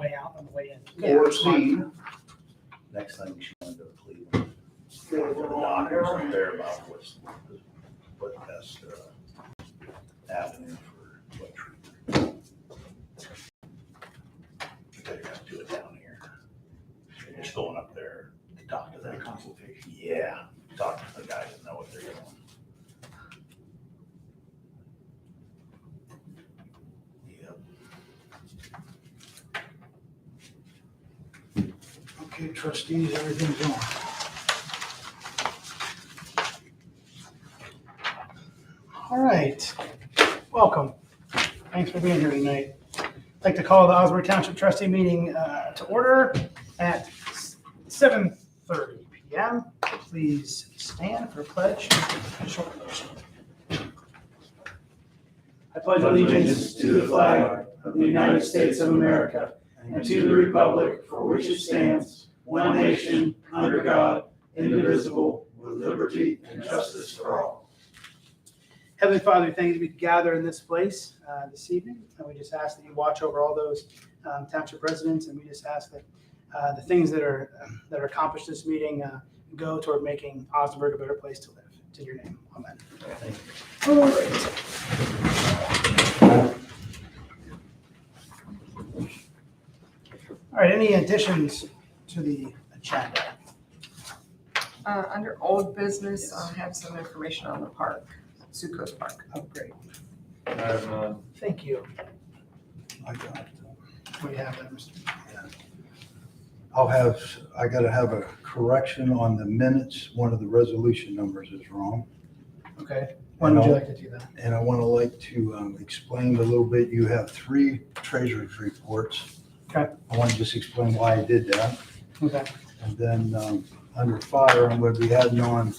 way out on the way in. Or C, next time you should go to Cleveland. The doctors up there about what best avenue for what treatment. They have to do it down here. You're just going up there to talk to them. Consultation. Yeah, talk to the guys that know what they're doing. Yep. Okay, trustees, everything's on. All right, welcome. Thanks for being here tonight. I'd like to call the Osnaburg Township Trustee meeting to order at 7:30 p.m. Please stand for a pledge. A short motion. I pledge allegiance to the flag of the United States of America and to the republic for which it stands, one nation, under God, indivisible, with liberty and justice for all. Heavenly Father, thank you we gather in this place this evening, and we just ask that you watch over all those township residents, and we just ask that the things that are accomplished this meeting go toward making Osnaburg a better place to live. It's in your name, amen. All right. All right, any additions to the agenda? Under old business, I have some information on the park, Succo's Park. Oh, great. I have none. Thank you. I got, We have that, Mr. I gotta have a correction on the minutes. One of the resolution numbers is wrong. Okay, when would you like to do that? And I like to explain a little bit. You have 3 treasurer's reports. Okay. I want to just explain why I did that. Okay. And then under fire, I'm going to be adding on,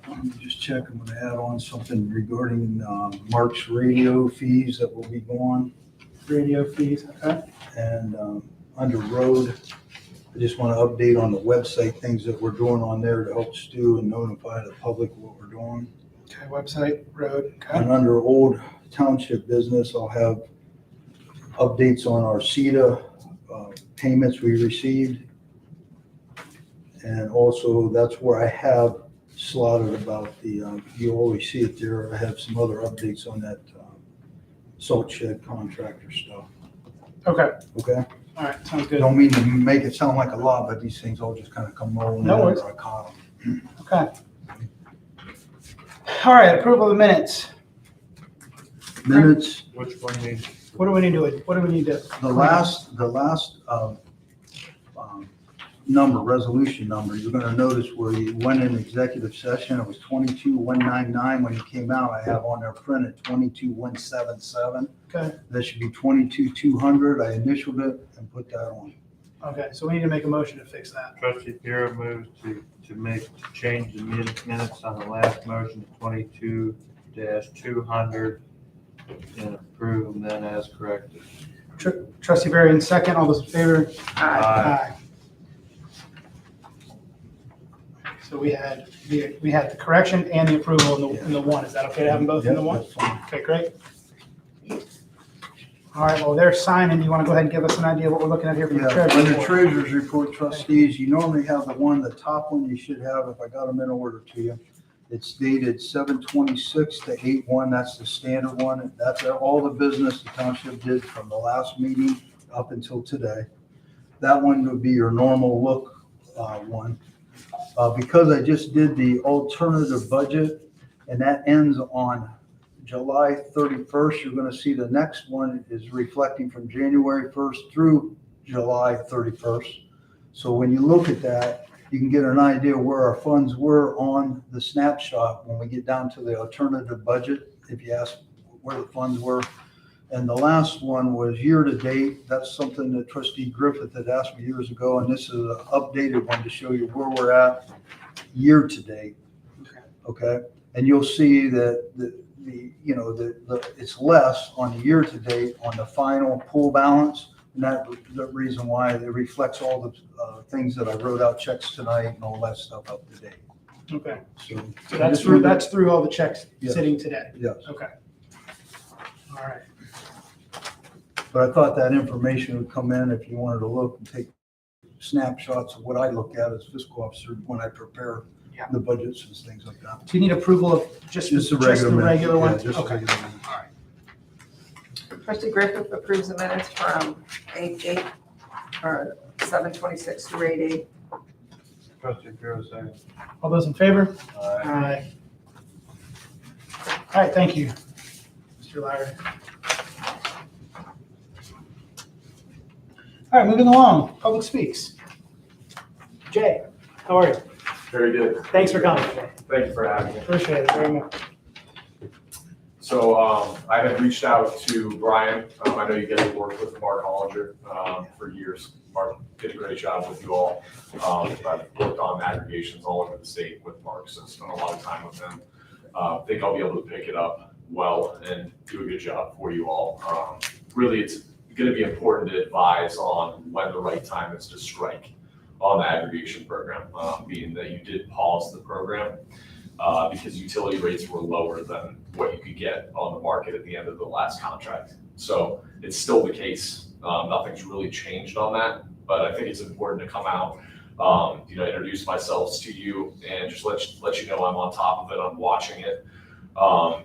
let me just check, I'm going to add on something regarding Mark's radio fees that will be gone. Radio fees, okay. And under road, I just want to update on the website, things that we're doing on there to help Stu and notify the public what we're doing. Okay, website, road, okay. And under old township business, I'll have updates on our CETA payments we received. And also, that's where I have slotted about the, you always see it there, I have some other updates on that salt shed contractor stuff. Okay, Okay? all right, sounds good. Don't mean to make it sound like a lot, but these things all just kind of come rolling in. No worries. I caught them. Okay. All right, approval of the minutes. Minutes, Which one you need? What do we need to? the last resolution number, you're gonna notice where you went in executive session, it was 22-199. When you came out, I have on there printed 22-177. Okay, That should be 22-200. I initialed it and put that on. okay, so we need to make a motion to fix that. Trustee Pierre moves to change the minutes on the last motion to 22-200 and approve them then as corrected. Trustee Barry in second, all those in favor? Aye. So we had the correction and the approval in the one. Is that okay to have them both in the Yep, one? that's fine. Okay, great. All right, well, they're signing. You want to go ahead and give us an idea of what we're looking at here from the Yeah, treasurer's under report? treasurer's report, trustees, you normally have the top one you should have, if I got them in order to you. It's dated 7/26 to 8/1, that's the standard one. That's all the business the township did from the last meeting up until today. That one would be your normal look one. Because I just did the alternative budget, and that ends on July 31st, you're gonna see the next one is reflecting from January 1st through July 31st. So when you look at that, you can get an idea where our funds were on the snapshot when we get down to the alternative budget, if you ask where the funds were. And the last one was year-to-date. That's something that Trustee Griffith had asked me years ago, and this is an updated one to show you where we're at year-to-date. Okay? And you'll see that it's less on the year-to-date on the final pool balance. And that's the reason why it reflects all the things that I wrote out, checks tonight and all that stuff up to date. Okay, So so that's through all the checks Yes. sitting today? Yes. Okay. All right. But I thought that information would come in if you wanted to look and take snapshots of what I look at as fiscal officer when I prepare Yeah. the budgets and things like that. Do you need approval of just the regular one? Yeah, just the Okay. regular one. Trustee Griffith approves the minutes from 8/8, or 7/26 through 8/8. Trustee Bureau, second. All those in favor? Aye. Aye. All right, thank you, Mr. Lowry. All right, moving along, public speaks. Jay, how are you? Very good. Thanks for coming. Thank you for having me. Appreciate it very much. So I had reached out to Brian. I know you guys have worked with Mark Hollinger for years. Mark did a great job with you all. I've worked on aggregations all over the state with Mark, so spent a lot of time with him. I think I'll be able to pick it up well and do a good job for you all. Really, it's going to be important to advise on when the right time is to strike on the aggregation program, being that you did pause the program because utility rates were lower than what you could get on the market at the end of the last contract. So it's still the case. Nothing's really changed on that, but I think it's important to come out, introduce myself to you and just let you know I'm on top of it. I'm watching it.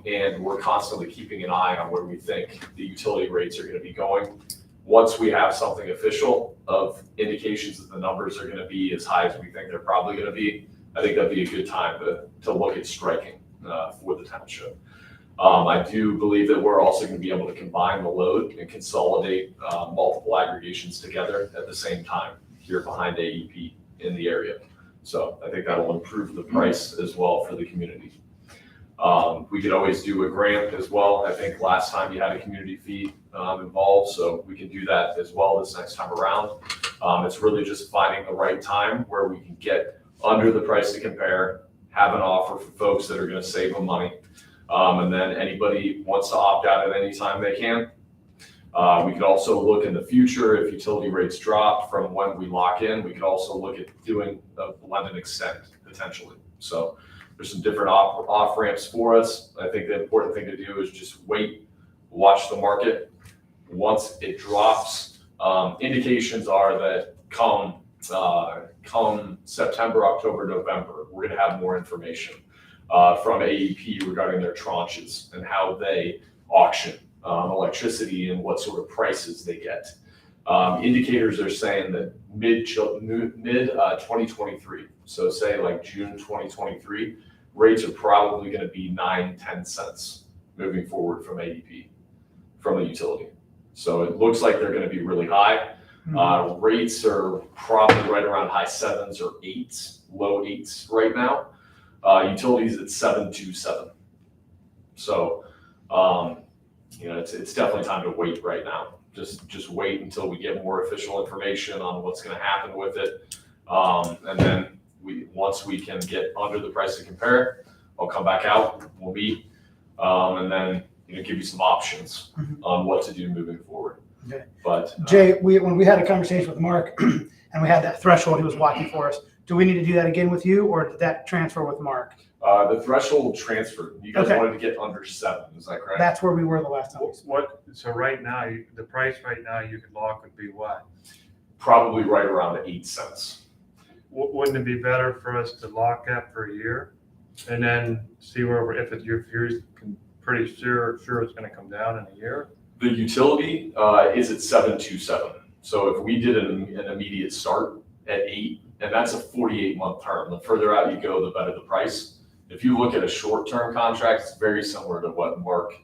And we're constantly keeping an eye on where we think the utility rates are going to be going. Once we have something official of indications that the numbers are going to be as high as we think they're probably going to be, I think that'd be a good time to look at striking for the township. I do believe that we're also going to be able to combine the load and consolidate multiple aggregations together at the same time here behind AEP in the area. So I think that'll improve the price as well for the community. We could always do a grant as well. I think last time you had a community fee involved, so we can do that as well this next time around. It's really just finding the right time where we can get under the price to compare, have an offer for folks that are going to save them money. And then anybody wants to opt out at any time they can. We could also look in the future if utility rates drop from when we lock in. We could also look at doing a blend and extend potentially. So there's some different off ramps for us. I think the important thing to do is just wait, watch the market. Once it drops, indications are that come September, October, November, we're going to have more information from AEP regarding their tranches and how they auction electricity and what sort of prices they get. Indicators are saying that mid 2023, so say like June 2023, rates are probably going to be 9-10 cents moving forward from AEP, from the utility. So it looks like they're going to be really high. Rates are probably right around high 7s or 8s, low 8s right now. Utilities at 7.27. So, it's definitely time to wait right now. Just wait until we get more official information on what's going to happen with it. And then once we can get under the price to compare, I'll come back out, we'll meet, and then give you some options on what to do moving forward. Okay. But Jay, when we had a conversation with Mark and we had that threshold he was watching for us, do we need to do that again with you, or did that transfer with Mark? the threshold transfer, you guys Okay. wanted to get under 7, is that correct? That's where we were the last time. So right now, the price right now you could lock would be what? Probably right around 8 cents. Wouldn't it be better for us to lock that for a year and then see where, if you're pretty sure it's gonna come down in a year? The utility is at 727. So if we did an immediate start at 8, and that's a 48-month term, the further out you go, the better the price. If you look at a short-term contract, it's very similar to what Mark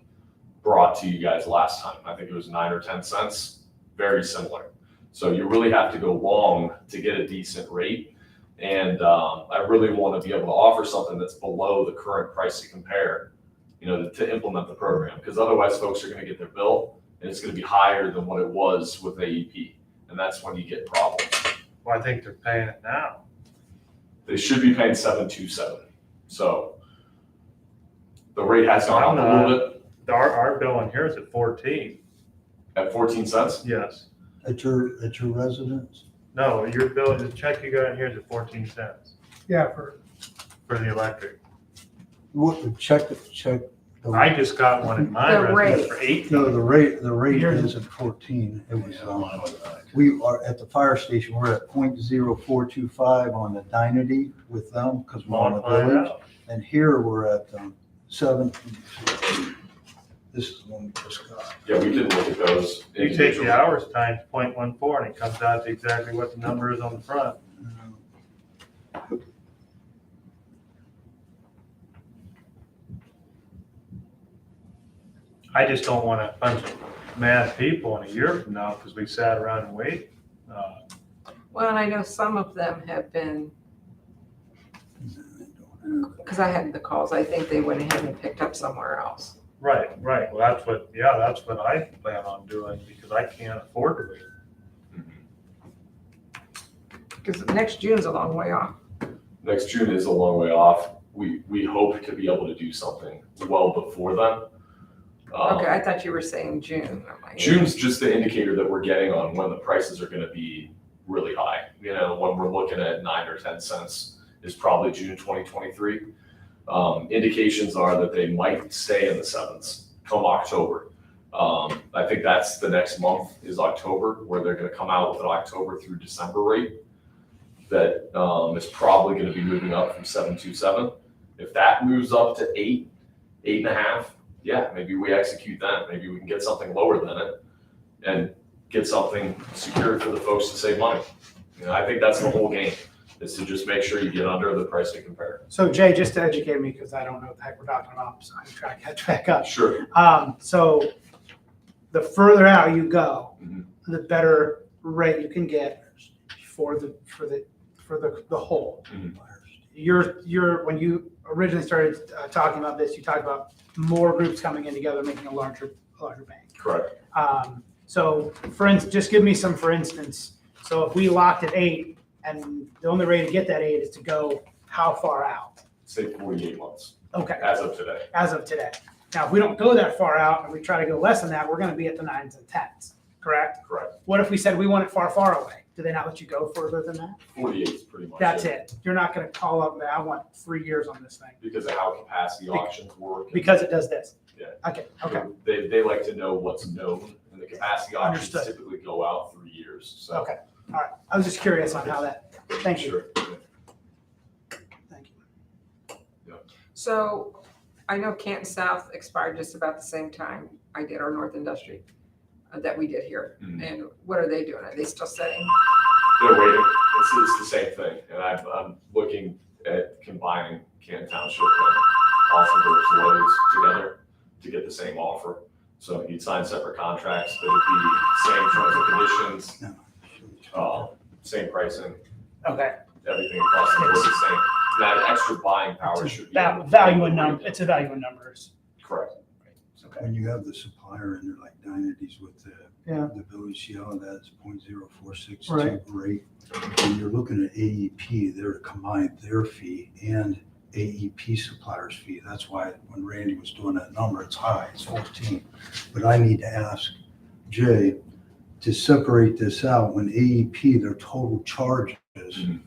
brought to you guys last time. I think it was 9 or 10 cents, very similar. So you really have to go long to get a decent rate. And I really want to be able to offer something that's below the current price to compare, to implement the program. Because otherwise folks are going to get their bill and it's going to be higher than what it was with AEP. And that's when you get problems. Well, I think they're paying it now. They should be paying 727. So the rate has gone up a little bit. Our bill in here is at 14. At 14 cents? Yes. At your residence? No, your bill, the check you got in here is at 14 cents Yeah, for the electric. What, check I just got one in my The residence rate. for 18. No, the rate isn't 14. It was, we are at the fire station, we're at 0.0425 on the Dynity with them because we're on the Multiply it village. out. And here we're at 7. This is the one we just got. Yeah, we did look at those. You take the hours times 0.14 and it comes out to exactly what the number is on the front. I just don't want a bunch of mad people in a year from now because we sat around and waited. Well, and I know some of them have been, because I had the calls, I think they went ahead and picked up somewhere else. Right. Well, that's what I plan on doing because I can't afford to wait. Because next June's a long way off. Next June is a long way off. We hope to be able to do something well before then. Okay, I thought you were saying June. I'm like, June's just the indicator that we're getting on when the prices are gonna be really high. You know, when we're looking at 9 or 10 cents is probably June 2023. Indications are that they might stay in the 7s come October. I think that's the next month is October, where they're gonna come out with an October through December rate that is probably gonna be moving up from 727. If that moves up to 8, 8.5, yeah, maybe we execute that. Maybe we can get something lower than it and get something secured for the folks to save money. You know, I think that's the whole game, is to just make sure you get under the price to compare. So Jay, just to educate me, because I don't know what the heck we're talking about, so I'm trying to catch back up. Sure. So the further out you go, Mhm. the better rate you can get for the whole. Mhm. When you originally started talking about this, you talked about more groups coming in together, making a larger bank. Correct. So for instance, just give me some for instance. So if we locked at 8 and the only way to get that 8 is to go how far out? Say 48 months Okay, as of today. as of today. Now, if we don't go that far out and we try to go less than that, we're going to be at the 9s and 10s, correct? Correct. What if we said we want it far, far away? Do they not let you go further than that? 48 is pretty much That's it. You're not going to call up and say, I want 3 years on this thing because of how capacity auctions work. because it does this. Yeah. Okay. They like to know what's known, and the capacity auctions Understood. typically go out 3 years. So. Okay. All right. I was just curious on how that. Thank you. Sure. Thank you. So I know Canton South expired just about the same time I did our North Industry that we did here. Mhm. And what are they doing? Are they still setting? They're waiting. It's the same thing, and I'm looking at combining Canton Township and Osnaburg's loads together to get the same offer. So you'd sign separate contracts, but it'd be same terms and conditions, same pricing, Okay. everything across the board the same. That extra buying power should be. That value in number. It's a value in numbers. Correct. Okay. When you have the supplier in there like Dynady's with Yeah. the village, that's 0.0462 Right. rate. When you're looking at AEP, they're to combine their fee and AEP supplier's fee. That's why when Randy was doing that number, it's high, it's 14. But I need to ask Jay to separate this out. When AEP, their total charges, Mhm.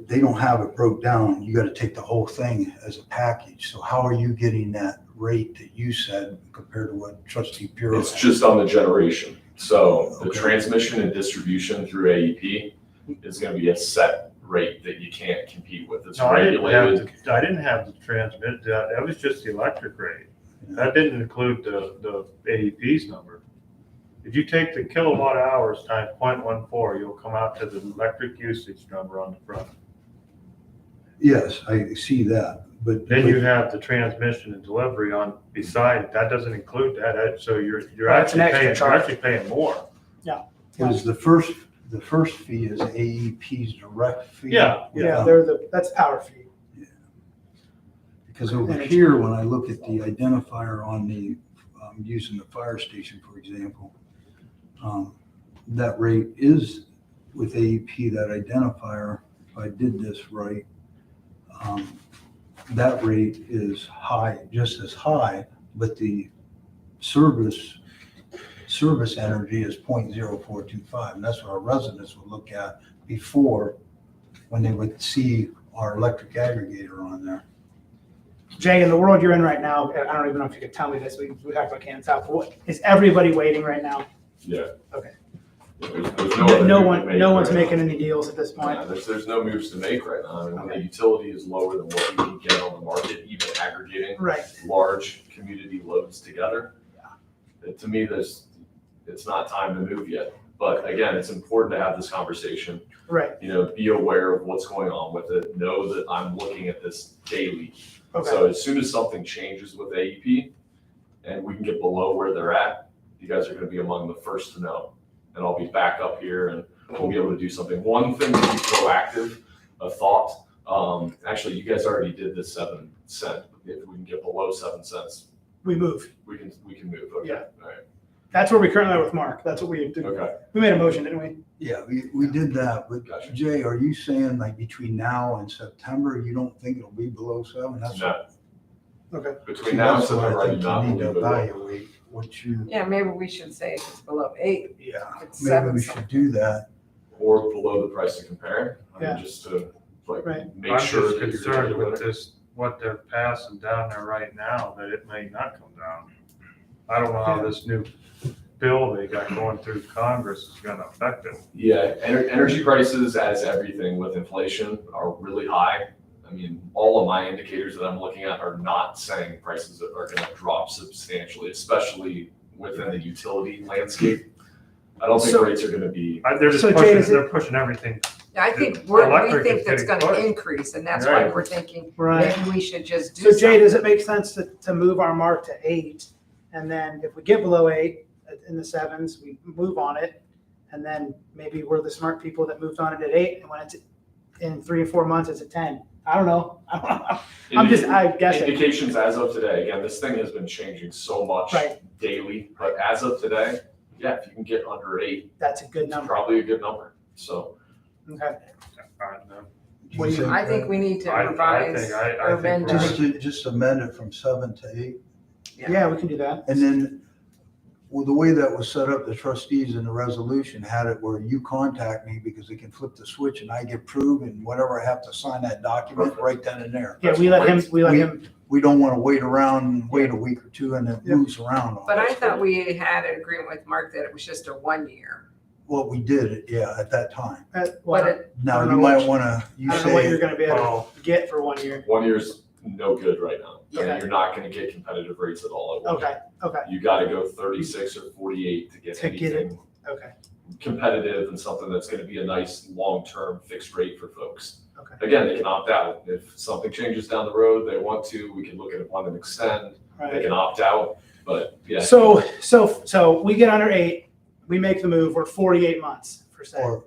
they don't have it broke down. You got to take the whole thing as a package. So how are you getting that rate that you said compared to what Trustee Bureau? It's just on the generation. So the Okay. transmission and distribution through AEP is gonna be a set rate that you can't compete with. It's No, I didn't regulated. have the transmit, that was just the electric rate. That didn't include the AEP's number. If you take the kilowatt hours times 0.14, you'll come out to the electric usage number on the front. Yes, I see that, but. Then you have the transmission and delivery on beside it. That doesn't include that. So you're That's an actually extra paying, charge. you're actually paying more. Was the first fee is AEP's direct fee? Yeah. Yeah, that's power fee. Because over here, when I look at the identifier on the, using the fire station, for example, that rate is with AEP, that identifier, if I did this right, that rate is high, just as high, but the service energy is 0.0425, and that's what our residents would look at before when they would see our electric aggregator on there. Jay, in the world you're in right now, I don't even know if you could tell me this, we talked about Canton South, but what, is everybody waiting right now? Yeah. Okay. There's No other one, move to no make one's right making now. any deals at this point? Yeah, there's no moves to make right now. I mean, when the Okay. utility is lower than what we can get on the market, even aggregating Right, large community loads together. To me, it's not time to move yet. But again, it's important to have this conversation, right, you know, be aware of what's going on with it, know that I'm looking at this daily. okay, So as soon as something changes with AEP and we can get below where they're at, you guys are gonna be among the first to know. And I'll be back up here and we'll be able to do something. One thing to be proactive, a thought, actually, you guys already did this 7 cent. If we can get below 7 cents, we move. we can move. Okay. Yeah. All right. That's where we currently are with Mark, that's what we did. Okay. We made a motion, didn't we? Yeah, we did that, but Gotcha. Jay, are you saying like between now and September, you don't think it'll be below 7? That's No. Okay. Between now and That's what September, I do think not you need to believe it will. evaluate what you, Yeah, maybe we should say if it's below 8, yeah, it's maybe 7 we something. should do that. Or below the price to compare. I mean, Yeah. just to like Right. make I'm sure just that you're concerned gonna with get it. this, what they're passing down there right now, that it may not come down. I don't know how this new bill they got going through Congress is gonna affect it. Yeah, energy prices, as everything with inflation, are really high. I mean, all of my indicators that I'm looking at are not saying prices are gonna drop substantially, especially within the utility landscape. I don't think So- rates are gonna be, They're just So, Jay, pushing, is it- they're pushing everything. Yeah, I think The we electric think is that's getting gonna pushed. increase, and that's why Right. we're thinking Right. maybe we should just do So Jay, something. does it make sense to move our mark to 8? And then if we get below 8 in the 7s, we move on it. And then maybe we're the smart people that moved on it at 8, and when it's in 3 or 4 months, it's at 10. I don't know. I guess it. indications as of today. Again, this thing has been changing so much Right. daily, but as of today, yeah, if you can get under 8, That's a good it's number. probably a good number. So, Okay. I don't know. What do you- I think we need to I revise think- I or think amend. we're- Just amend it from 7 to 8. Yeah, we can do that. And then, well, the way that was set up, the trustees in the resolution had it where you contact me because they can flip the switch and I get approved and whatever I have to sign that document Perfect. right then and there. Yeah, we let him, We don't want to wait around and wait a week or two and it Yeah. moves around. But I thought we had an agreement with Mark that it was just a 1 year. Well, we did it, yeah, at that time. But well, it, Now, I don't you know might what- want to, you I don't know what you're say, gonna be able Oh. to get for 1 year. 1 year's no good right now. Okay. And you're not gonna get competitive rates at all at once. Okay, You gotta go 36 or 48 to get To get it. anything okay. competitive and something that's gonna be a nice long-term fixed rate for folks. Okay. Again, they can opt out. If something changes down the road, they want to, we can look at it on and extend. They Right. can opt out, but yeah. So we get under 8, we make the move, we're 48 months per se. or,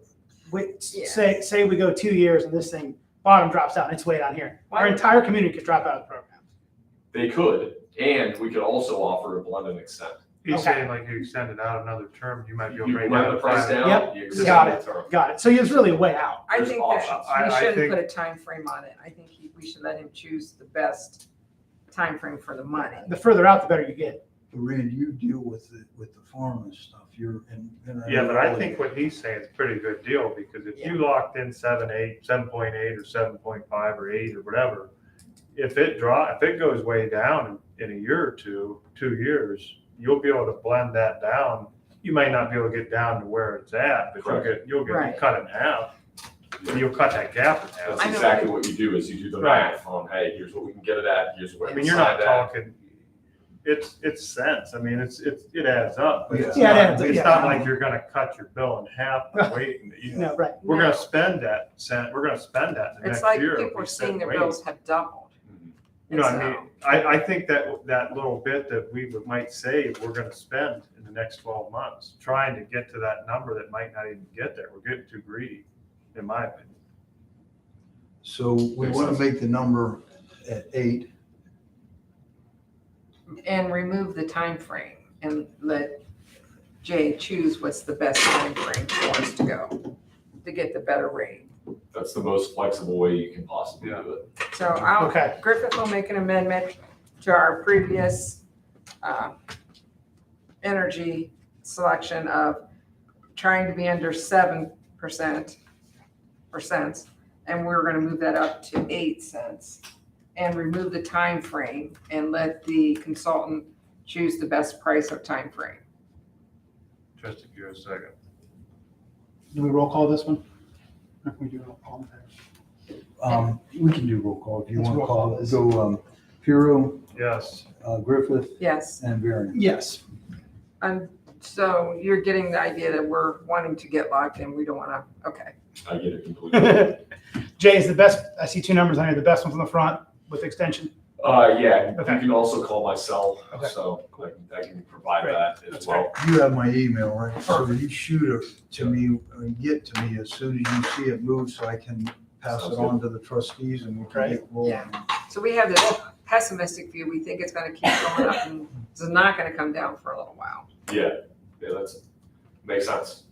We, Yeah. say we go 2 years and this thing bottom drops out, and it's way down here. Our entire community could drop out of the program. They could, and we could also offer a blend and extend. He's Okay. saying like you extend it out another term, you might be You able to run bring the down price the down. Yep, you got extend it. the term. Got it. So it's really way out. I There's think options. that we I shouldn't think- put a time frame on it. I think we should let him choose the best time frame for the money. The further out, the better you get. Randy, you deal with the farm and stuff. You're in. Yeah, but I think what he's saying is a pretty good deal, because if you locked in 7.8 or 7.5 or 8 or whatever, if it goes way down in a year or 2 years, you'll be able to blend that down. You might not be able to get down to where it's at, but you'll Right. cut it in half. You'll cut that gap in half. That's I know. exactly what you do, is you do the Right. math on, hey, here's what we can get it at, here's where I we mean, can you're not sign that. talking, it's cents. I mean, it adds up. But it's Yeah, it not- adds up, It's yeah. not like you're gonna cut your bill in half by waiting. No, right. We're gonna spend that cent, we're gonna spend that the It's next like year. if people we are sit seeing and their wait. bills have doubled. Mhm. You know, And I mean, I think that little bit that we might save, we're gonna spend in the next 12 months, trying to get to that number that might not even get there. We're getting too greedy, in my opinion. So we Makes want to sense. make the number at 8. And remove the time frame and let Jay choose what's the best time frame for us to go to get the better rate. That's the most flexible way you can possibly do it. So Okay. Griffith will make an amendment to our previous energy selection of trying to be under 7% or cents, and we're gonna move that up to 8 cents. and remove the time frame and let the consultant choose the best price or time frame. Trustee Bureau, second. Do we roll call this one? Or can we do roll call? We can do roll call if you Let's want to roll call call it. this. Go, Puro, Yes. Griffith, Yes. and Varian. Yes. So you're getting the idea that we're wanting to get locked in. We don't want to, okay. I get it completely. Jay is the best, I see two numbers on here, the best ones on the front with extension. Yeah, Okay. you can also call my cell, Okay. so I can provide Great. that as That's well. You have my email, right? So you shoot it to me, or get to me as soon as you see it move, so I can pass Sounds it on to the trustees and we can get rolling. So we have this pessimistic view. We think it's going to keep going up and it's not going to come down for a little while. Yeah, that's, makes sense.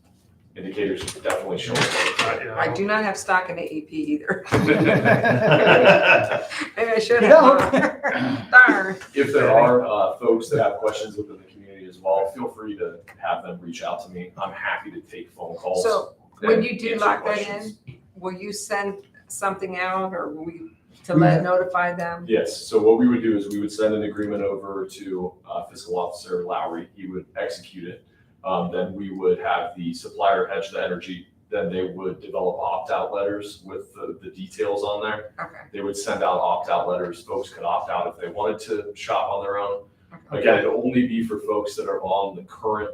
Indicators definitely show. I do not have stock in AEP either. You Maybe I should don't? have. Darn. If there are folks that have questions within the community as well, feel free to have them reach out to me. I'm happy to take phone calls. So when and you do answer lock that questions. in, will you send something out or will we, to We let have- notify them? Yes, so what we would do is we would send an agreement over to Fiscal Officer Lowry. He would execute it. Then we would have the supplier hedge the energy. Then they would develop opt-out letters with the details on there. Okay. They would send out opt-out letters. Folks could opt out if they wanted to shop on their own. Okay. Again, it'll only be for folks that are on the current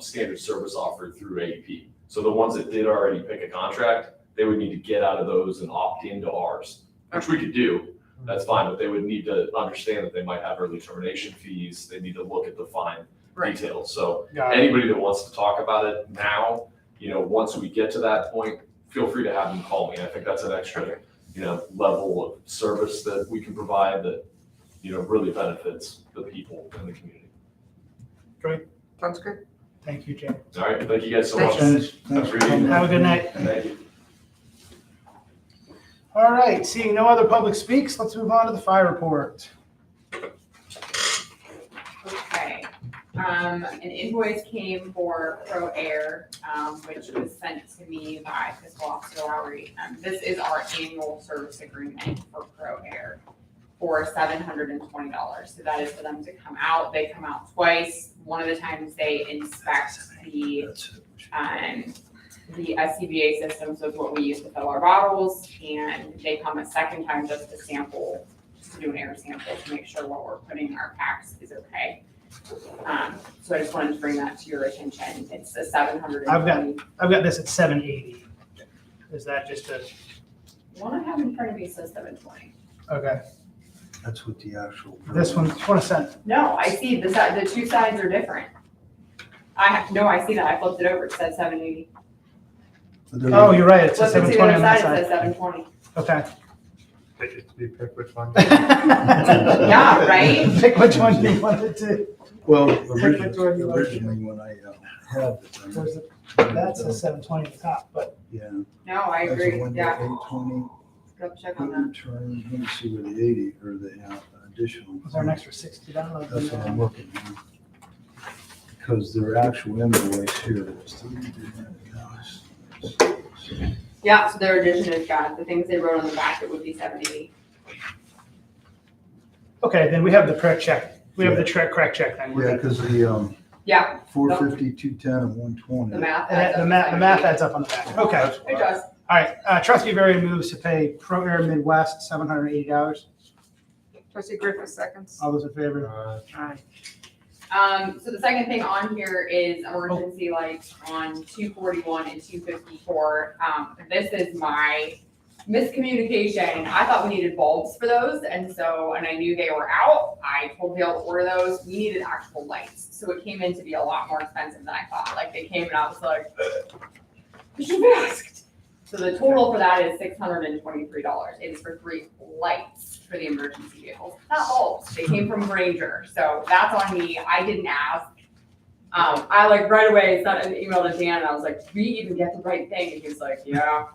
standard service offered through AEP. So the ones that did already pick a contract, they would need to get out of those and opt into ours, which we could do. That's fine, but they would need to understand that they might have early termination fees. They need to look at the fine Right. details. So Got it. anybody that wants to talk about it now, once we get to that point, feel free to have them call me. I think that's an extra, level of service that we can provide that, really benefits the people in the community. Sounds good. Thank you, Jay. All right, thank you guys so Thanks. much. Thanks Have a for great coming. evening. Have a good night. Thank you. All right, seeing no other public speaks, let's move on to the fire report. Okay, an invoice came for Pro Air, which was sent to me by Fiscal Officer Lowry. This is our annual service agreement for Pro Air for $720. So that is for them to come out. They come out twice. One of the times they inspect the SCBA system, so it's what we use to fill our bottles, and they come a second time just to sample, just to do an air sample to make sure what we're putting in our packs is okay. So I just wanted to bring that to your attention. It's the $720. I've got this at 780. Is that just a, One I have in front of me says $720. okay, That's what the actual. this one, what I sent. No, I see the side, the two sides are different. I see that. I flipped it over. It said $780. Oh, you're right, it's a Flip it to the 720 other on side. that It side. says $720. Okay. Pick which one. Yeah, right? Pick which one you wanted to. Well, which one you like. originally when I had the thing. There's a- That's a 720 at the top, but Yeah. No, I That's a agree. window, Yeah. 820, Go check on put that. return, let me see where the 80 or the additional. was there an extra $60? That's what I'm looking at. Because their actual invoice here is Yeah, so their addition is got the things they wrote on the back, it would be $780. Okay, then we have the correct check. We have the correct check then. We're Yeah, good. because the Yeah, 450, 210, and the 120. math. And adds the up math, to the math 780. adds up on the back. Okay. It does. All right, trustee Varian moves to pay Pro Air Midwest $780. Trustee Griffith seconds. All those in favor? Aye. So the second thing on here is emergency lights on 241 and 254. This is my miscommunication. I thought we needed bulbs for those, and I knew they were out. I told Dale to order those. We needed actual lights, so it came in to be a lot more expensive than I thought. Like they came and I was like, you should have asked. So the total for that is $623. It is for 3 lights for the emergency vehicles, not bulbs. They came from Granger, so that's on me. I didn't ask. I right away sent an email to Dan and I was like, did we even get the right thing? And he was like, yeah.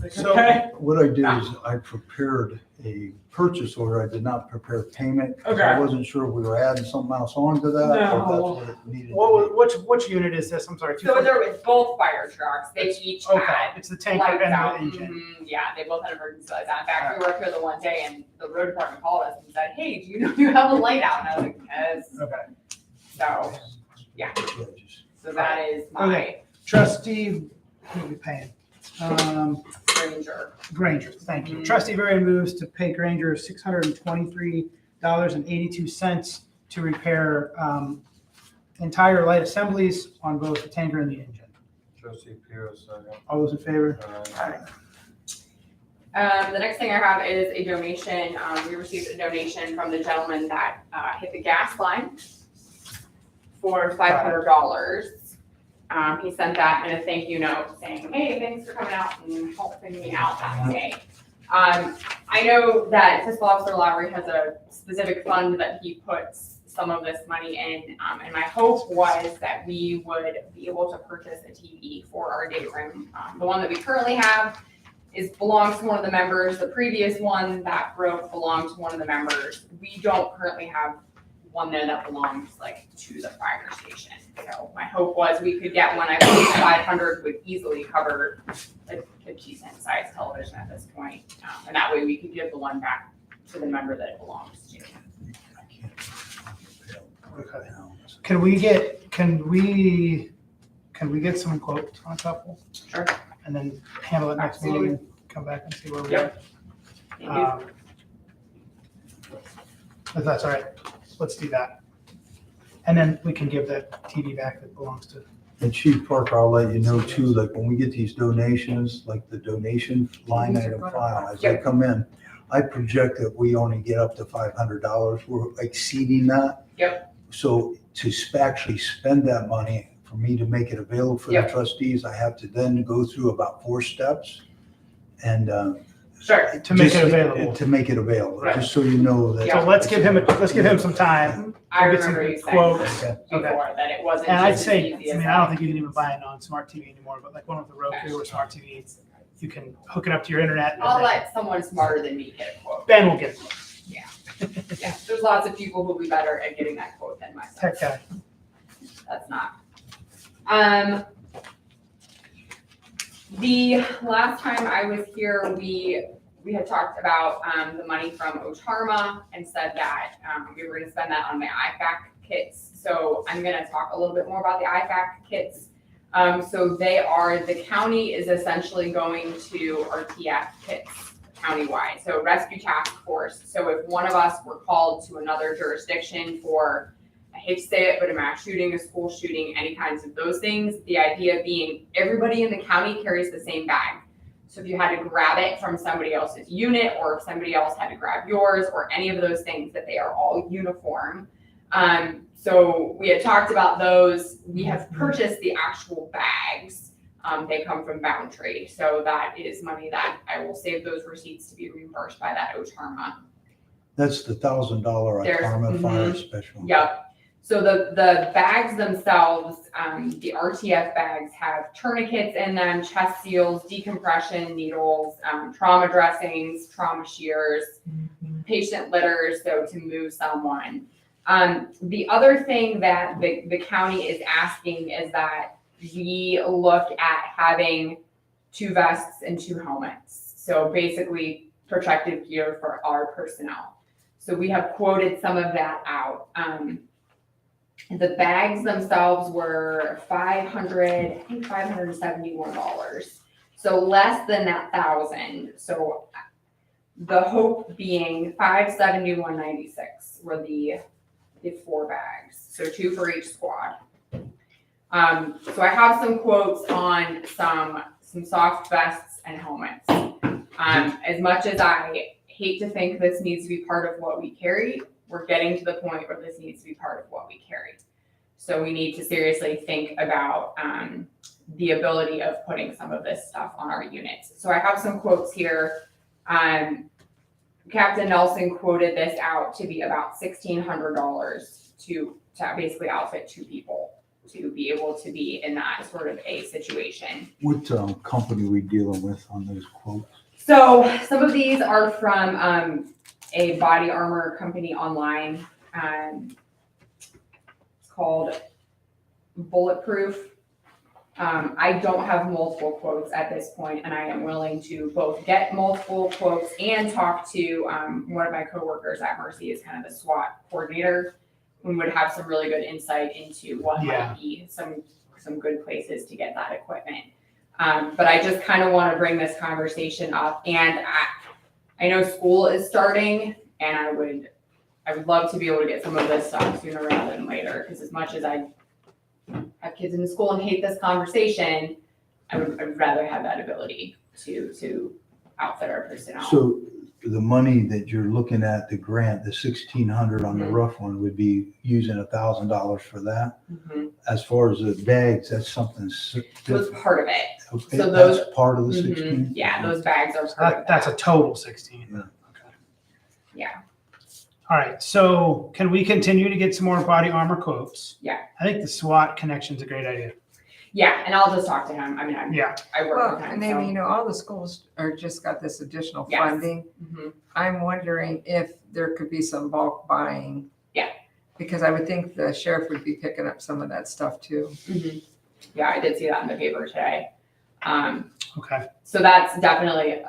So what I did is I prepared a purchase order. I did not prepare payment. 'Cause I Okay. wasn't sure if we were adding something else onto that or if that's what it needed to Which unit is this? I'm sorry. So they're with both fire trucks, they each Okay, had it's the tanker lights and out. the engine. Yeah, they both had emergency lights on. In fact, we worked here the one day and the road department called us and said, hey, do you know you have a light out? And I was like, yes. Okay. So, be. so that is my Okay. Trustee, who are we paying? Ranger. Granger, thank you. Mhm. Trustee Varian moves to pay Granger $623.82 to repair entire light assemblies on both the tanker and the engine. Trustee Piro, second. All those in favor? The next thing I have is a donation. We received a donation from the gentleman that hit the gas line for $500. He sent that in a thank you note saying, hey, thanks for coming out and helping me out that day. I know that Fiscal Officer Lowry has a specific fund that he puts some of this money in, and my hope was that we would be able to purchase a TV for our day room. The one that we currently have belongs to one of the members. The previous one that broke belonged to one of the members. We don't currently have one there that belongs to the fire station. So my hope was we could get one. I believe 500 would easily cover a decent sized television at this point. And that way we could give the one back to the member that it belongs to. Okay. Can we get some quotes on a couple? Sure. And then handle it next meeting and come back and see where we're at? Thank you. If that's all right, let's do that. And then we can give that TV back that belongs to. And Chief Parker, I'll let you know too, like when we get these donations, like the donation line item file, as they come in, I project that we only get up to $500. We're exceeding that. Yep. So to actually spend that money, for me to make it available for the Yep. trustees, I have to then go through about 4 steps. And Sure. To make just- it available. To make it available, Right. just so you know that. So let's give him some time. I We'll get some remember you saying quotes. that Okay. before, that it wasn't And I'd just as say, easy I as mean, I don't that. think you can even buy a non-smart TV anymore, but like one with a Roku or smart TV, you can hook it up to your internet. and I'll then let someone smarter than me get a quote. Ben will get it. Yeah, there's lots of people who'll be better at getting that quote than myself. Tech guy. That's not. The last time I was here, we had talked about the money from Otarma and said that we were gonna spend that on my IFAC kits. So I'm gonna talk a little bit more about the IFAC kits. So the county is essentially going to RTF kits countywide, so Rescue Task Force. So if one of us were called to another jurisdiction for, I hate to say it, but a mass shooting, a school shooting, any kinds of those things, the idea being everybody in the county carries the same bag. So if you had to grab it from somebody else's unit, or if somebody else had to grab yours, or any of those things, that they are all uniform. So we had talked about those. We have purchased the actual bags. They come from Boundtree. So that is money that I will save those receipts to be reimbursed by that Otarma. That's the $1,000 There's- Otarma Fire Special. Yep. So the bags themselves, the RTF bags have tourniquets in them, chest seals, decompression needles, trauma dressings, trauma shears, patient litters, so to move someone. The other thing that the county is asking is that we look at having 2 vests and 2 helmets. So basically protective gear for our personnel. So we have quoted some of that out. The bags themselves were $571. So less than that 1,000. So the hope being $571.96 were the 4 bags. So 2 for each squad. So I have some quotes on some soft vests and helmets. As much as I hate to think this needs to be part of what we carry, we're getting to the point where this needs to be part of what we carry. So we need to seriously think about the ability of putting some of this stuff on our units. So I have some quotes here. Captain Nelson quoted this out to be about $1,600 to basically outfit 2 people. to be able to be in that sort of a situation. What company we dealing with on those quotes? So some of these are from a body armor company online. It's called Bulletproof. I don't have multiple quotes at this point, and I am willing to both get multiple quotes and talk to one of my coworkers at Mercy, is kind of the SWAT coordinator, who would have some really good insight into what might be some good places to get that equipment. But I just kind of want to bring this conversation up, and I know school is starting, and I would love to be able to get some of this stuff sooner rather than later, because as much as I have kids in the school and hate this conversation, I'd rather have that ability to outfit our personnel. So the money that you're looking at, the grant, the 1,600 on the rough one would be using $1,000 for that. Mhm. As far as the bags, that's something So it's different. part of it. Okay, so that's those- part of the Mhm. 16? Yeah, those bags are part of That's a that. total 16. Yeah. Okay. Yeah. All right, so can we continue to get some more body armor quotes? Yeah. I think the SWAT connection's a great idea. Yeah, and I'll just talk to him. I mean, Yeah. I work Well, with him. and Amy, you know, all the schools are just got this additional Yes. funding. Mhm. I'm wondering if there could be some bulk buying. Yeah. Because I would think the sheriff would be picking up some of that stuff too. Mhm. Yeah, I did see that in the paper today. Okay. So that's definitely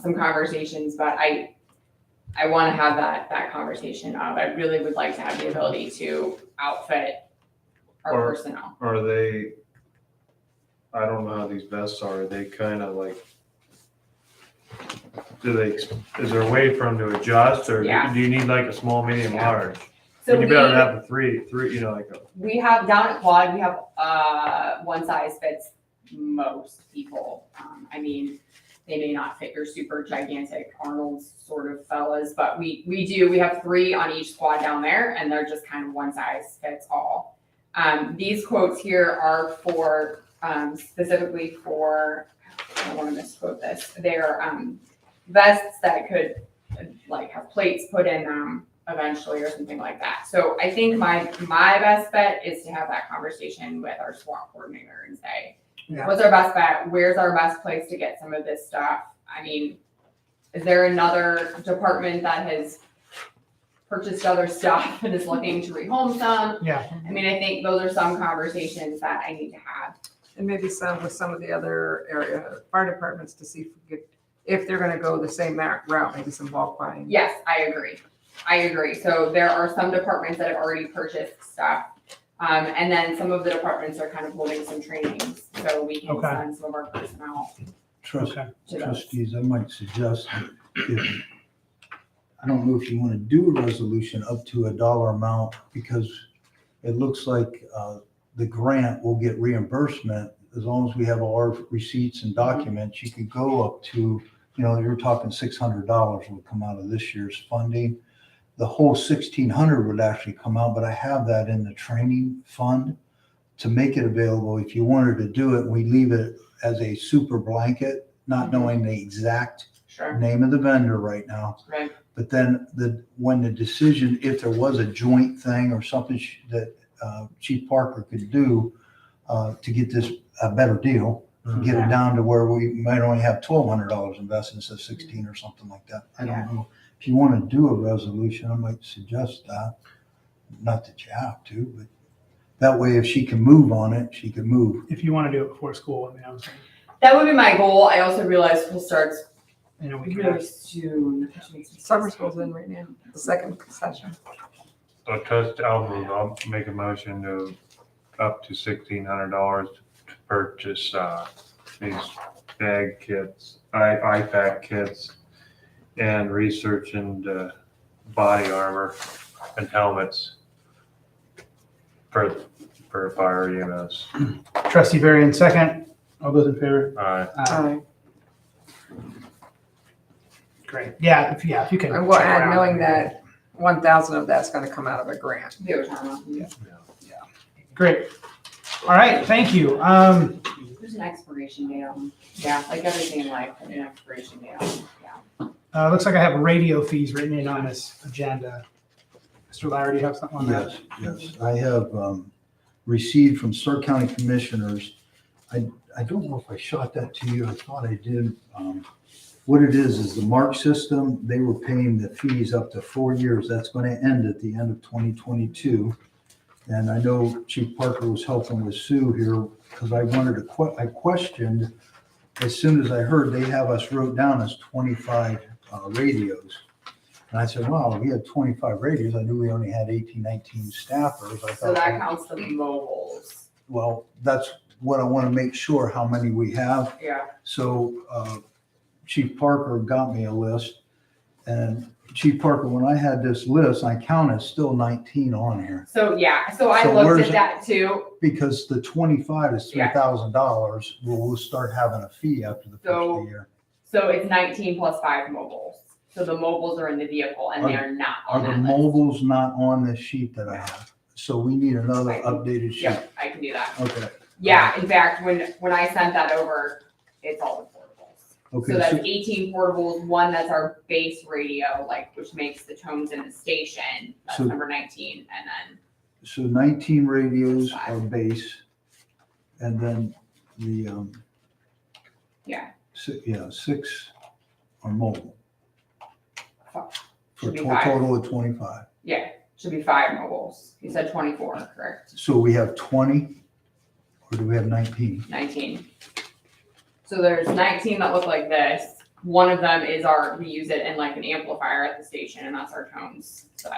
some conversations, but I want to have that conversation of, I really would like to have the ability to outfit our Or- personnel. Are they, I don't know how these vests are they kind of like, is there a way for them to adjust, or Yeah. do you need like a small, medium, Yeah. large? So You better have the three, like a. we have down at Quad, we have one size fits most people. I mean, they may not fit your super gigantic Arnold sort of fellas, but we have 3 on each squad down there, and they're just kind of one size fits all. These quotes here are for specifically for, I don't want to misquote this, they're vests that could like have plates put in them eventually or something like that. So I think my best bet is to have that conversation with our SWAT coordinator and say, Yeah. what's our best bet? Where's our best place to get some of this stuff? I mean, is there another department that has purchased other stuff and is looking to rehome some? Yeah. I mean, I think those are some conversations that I need to have. And maybe some with some of the other area fire departments to see if they're gonna go the same route, maybe some bulk buying. Yes, I agree. So there are some departments that have already purchased stuff. And then some of the departments are kind of holding some trainings, so we can Okay. send some of our personnel Okay. to those. Trustees, I might suggest if, I don't know if you want to do a resolution up to $1 amount, because it looks like the grant will get reimbursement as long as we have all our receipts and documents. You could go up to, you're talking $600 would come out of this year's funding. The whole 1,600 would actually come out, but I have that in the training fund to make it available. If you wanted to do it, we leave it as a super blanket, not knowing the exact Sure, name of the vendor right now. right. But then when the decision, if there was a joint thing or something that Chief Parker could do to get this a better deal, get it down to where we might only have $1,200 invested instead of 16 or something like that. I don't know. If you want to do a resolution, I might suggest that. Not that you have to, but that way if she can move on it, she can move. If you want to do it before school, I mean, I'm saying, That would be my goal. I also realize school starts we can really soon. Summer school's in right now, the second session. So I'll make a motion to up to $1,600 to purchase these bag kits, IPAC kits, and research into body armor and helmets for fire EMS. Trustee Varian, second. All those in favor? Aye. Great. Yeah, if you can. I will check add, around. knowing that 1,000 of that's gonna come out of a grant. Great. All right, thank you. There's an expiration date on them. Yeah, like everything in life, an expiration date on them. Yeah. Looks like I have radio fees written in on this agenda. Mr. Larry, do you have something on that? Yes. I have received from Stark County Commissioners. I don't know if I shot that to you. I thought I did. What it is the mark system. They were paying the fees up to 4 years. That's going to end at the end of 2022. And I know Chief Parker was helping with Sue here because I wanted to, I questioned as soon as I heard they have us wrote down as 25 radios. And I said, wow, we had 25 radios. I knew we only had 18, 19 staffers. I So thought, that counts the mobiles. well, that's what I want to make sure how many we have. Yeah. So Chief Parker got me a list. And Chief Parker, when I had this list, I counted still 19 on here. So, yeah, so I So looked where's at that too. Because the 25 is Yeah. $3,000. We'll start having a fee after the first of So- the year. So it's 19 plus 5 mobiles. So the mobiles are in the vehicle and they are not Are on the that list. mobiles not on this sheet that I have? So we need another I can- updated sheet. Yep, I can do that. Okay, Yeah, in fact, when I sent that over, it's all the portables. So okay, that's so, 18 portables, one that's our base radio, like, which makes the tones in the station, that's So- number 19, and then, so 19 radios are base. And then the, yeah, 6 are mobile. Fuck. For Should be a 5. total of 25. yeah, should be 5 mobiles. You said 24, correct? So we have 20 or do we have 19? 19. So there's 19 that look like this. One of them is we use it in like an amplifier at the station, and that's our tones. So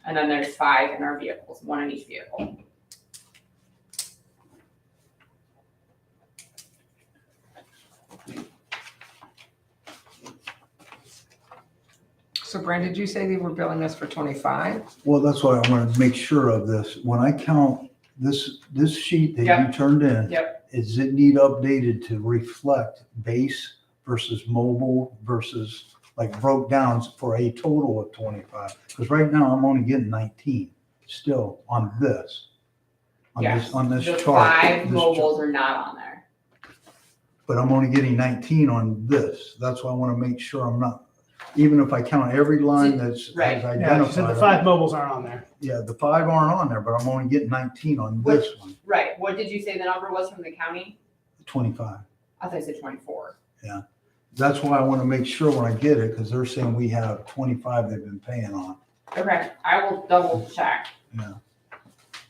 and then there's 5 in our vehicles, 1 in each vehicle. So Brent, did you say they were billing us for 25? Well, that's why I wanted to make sure of this. When I count this sheet that you Yep. turned in. Yep. Is it need updated to reflect base versus mobile versus like broke down for a total of 25? Because right now I'm only getting 19 still on this. Yes. On this The chart. 5 this mobiles chart. are not on there. But I'm only getting 19 on this. That's why I want to make sure I'm not, even if I count every line that's Right. has Yeah, she said the identified. 5 mobiles aren't on there. Yeah, the 5 aren't on there, but I'm only getting 19 on this one, Right. What did you say the number was from the county? 25. I thought you said 24. That's why I want to make sure when I get it, because they're saying we have 25 they've been paying on. Okay, I will double check. Yeah.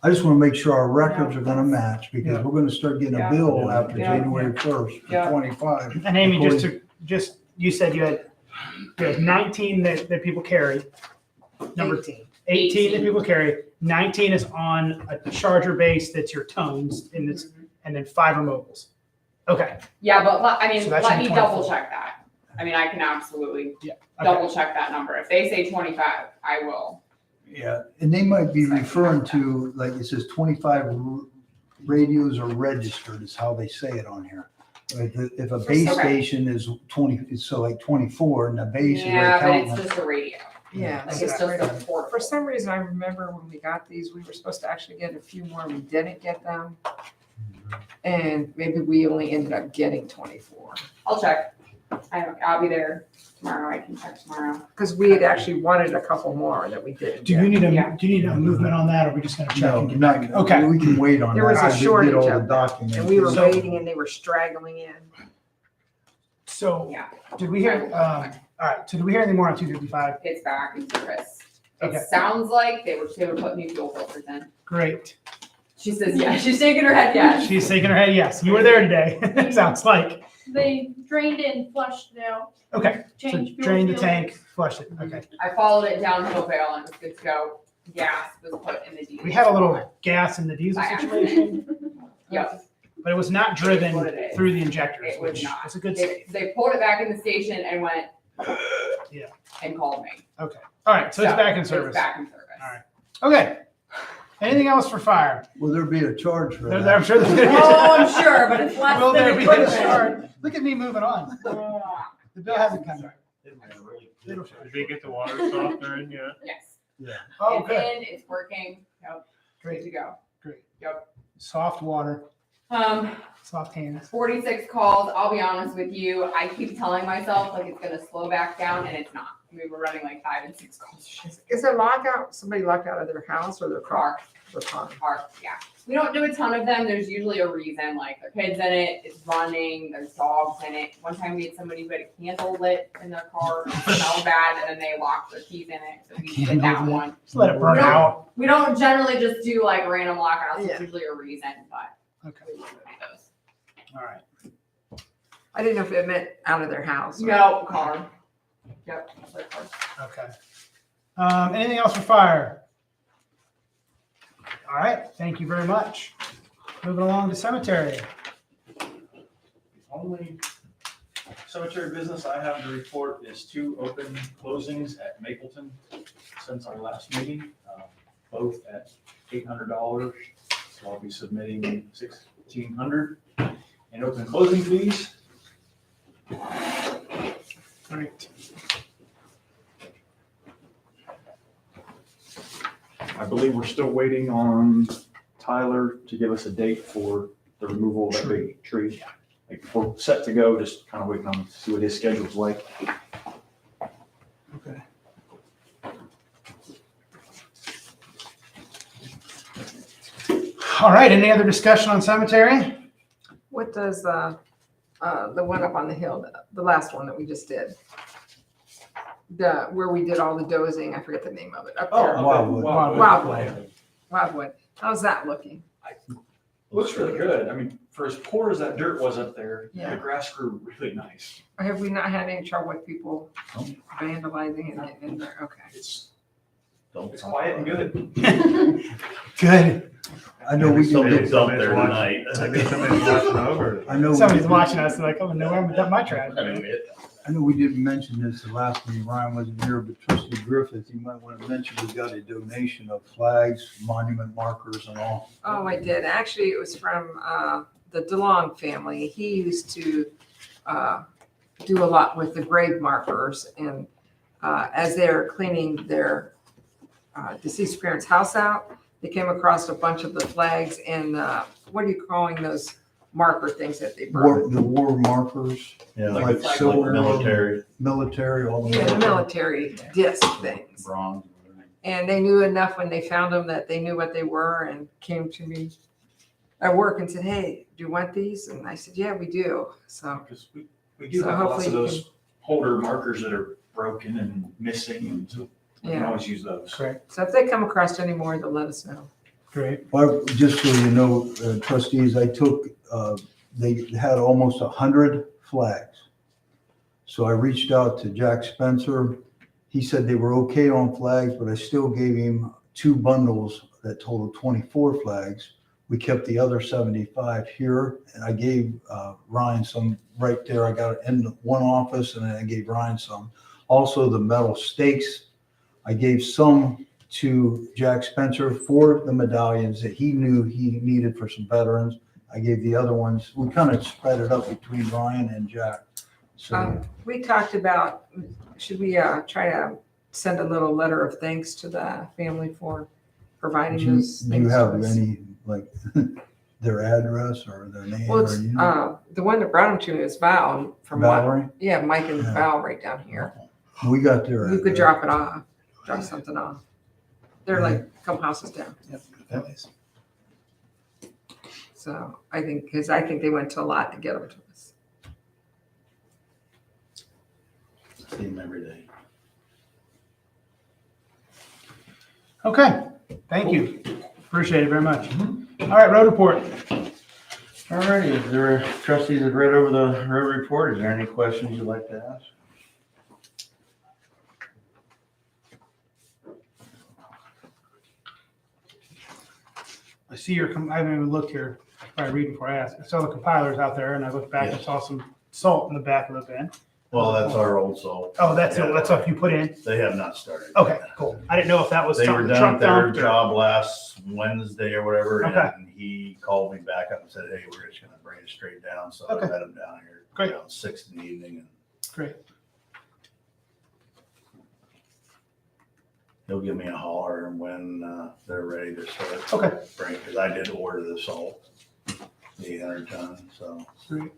I just want to make sure our records are going to match because Yeah. we're going to start getting a Yeah. bill after Yeah. January 1st for Yeah. 25. And Amy, just you said you had 19 that people carry. Number 18 that people carry. 19 is on a charger base that's your tones, and then 5 are mobiles. Okay. Yeah, but So that let should be me 24. double check that. I mean, I can absolutely Okay. double check that number. If they say 25, I will. Yeah, and they might be referring to, like it says 25 radios are registered is how they say it on here. If a base Okay. station is 20, so like 24 and the base is Yeah, right but it's counting. just a radio. Yeah. Like, so it's that- just a portable. For some reason, I remember when we got these, we were supposed to actually get a few more. We didn't get them. And maybe we only ended up getting 24. I'll check. I'll be there tomorrow. I can check tomorrow. Because we had actually wanted a couple more that we didn't Do you get. need Yeah. a movement on that, or are we just gonna check No, and get not, back? Okay. we can wait on that. There was a I did shortage all the of them, documents. And we were So- waiting and they were straggling in. So, Yeah. did we hear, all right, so did we hear anything more on 255? It's back in service. Okay. It sounds like they would put new fuel filters in. Great. She says, yeah. She's shaking her head, yes. She's shaking her head, yes. You were there today, it sounds like. They drained it and flushed it out. Okay, so Changed fuel drain the fields. tank, flush it, okay. I followed it down HILLVALE and it was good to go. Gas was put in the diesel. We had a little gas in the diesel I- situation, Yep. but it was not It is driven what it is. through the injectors, It was which not. was a good They, save. they pulled it back in the station and went. Yeah. And called me. Okay, all right, so it's back in It's service. back in service. All right. Okay. Anything else for fire? Will there be a charge for I'm that? sure there's gonna be. Oh, I'm sure, but it's less Will than there it be could a have charge? Look at me moving on. been. The bill hasn't come. It'll show. Did they get the water softener in yet? Yes. Yeah. Oh, It's good. in, it's working. Yep. Good to go. Great. Yep. Soft water, soft hands. 46 calls. I'll be honest with you. I keep telling myself like it's gonna slow back down and it's not. I mean, we're running like 5 and 6 calls. Is it lockout, somebody locked out of their house or their car? Car. for fun. park, yeah. We don't do a ton of them, there's usually a reason, like their kids in it, it's running, there's dogs in it. One time we had somebody who had a candle lit in their car, it smelled bad, and then they locked their keys in it, so we did that Candle lit. one. Just let it burn We don't- out. We don't generally just do like random lockouts, Yeah. it's usually a reason, but Okay, we usually do those. all right. I didn't know if it meant out of their house. or- No, car. Yep, that's their car. Okay. Anything else for fire? All right, thank you very much. Moving along to cemetery. Only cemetery business I have to report is 2 open closings at Mapleton since our last meeting, both at $800. So I'll be submitting $1,600 in open closing fees. Great. I believe we're still waiting on Tyler to give us a date for the removal of that big tree. Like, we're set to go, just kind of waiting on to see what his schedule's like. Okay. All right, any other discussion on cemetery? What does the one up on the hill, the last one that we just did? Where we did all the dozing, I forget the name of it, up there. Wildwood. Wildwood. Wildwood. How's that looking? Looks really good. I mean, for as poor as that dirt was up there, Yeah. the grass grew really nice. Or have we not had any trouble with people No. vandalizing and getting in there? Okay. It's Don't. quiet and good. Good. I know we can Somebody's get, up there tonight. Maybe somebody's watching over. I know. we Somebody's did- watching us, they're like, oh, no, I haven't done my trash. I know we didn't mention this the last meeting, Ryan wasn't here, but Trustee Griffith, you might want to mention we got a donation of flags, monument markers and all. Oh, I did. Actually, it was from the DeLong family. He used to do a lot with the grave markers. And as they were cleaning their deceased parents' house out, they came across a bunch of the flags and what are you calling those marker things that they burn? The war markers, Yeah, Like like Civil War. military, all the. Yeah, the military disc things. bronze. And they knew enough when they found them that they knew what they were and came to me at work and said, hey, do you want these? And I said, yeah, we do. So, Because we do So have lots of hopefully you those holder markers that are broken and missing, and so we can yeah. always use those. Great, So if they come across any more, they'll let us know. great. Well, just so you know, trustees, I took, they had almost 100 flags. So I reached out to Jack Spencer. He said they were okay on flags, but I still gave him 2 bundles that totaled 24 flags. We kept the other 75 here, and I gave Ryan some right there. I got it in one office, and then I gave Ryan some. Also, the metal stakes, I gave some to Jack Spencer for the medallions that he knew he needed for some veterans. I gave the other ones, we kind of spread it up between Ryan and Jack. So, We talked about, should we try to send a little letter of thanks to the family for providing do those you things to have us? any, like, their address or their name? Well, or it's, you know? the one that brought them to me is Val from what? Valerie? Yeah, Mike and Yeah. Val right down here. We got their. You could address. drop it off, drop something off. They're like a couple houses down. So I think, because I think they went to a lot to get them to us. See him every day. Okay, thank you. Appreciate it very much. All right, road report. All righty, is there, trustees have read over the road report. Is there any questions you'd like to ask? I see I haven't even looked here, probably reading before I asked. I saw the compilers out there and I looked back and Yes. saw some salt in the back of the bin. Well, that's our old salt. Oh, that's it, that's what you put in? They have not started. Okay, cool. I didn't know if that was They were something done truck at their dumped or. job last Wednesday or whatever, Okay. and he called me back up and said, hey, we're just gonna bring it straight down, so I Okay. met him down here Great. around 6 in the evening, and Great. he'll give me a holler when they're ready to start Okay, bringing, because I did order the salt, the 800 ton, so. great.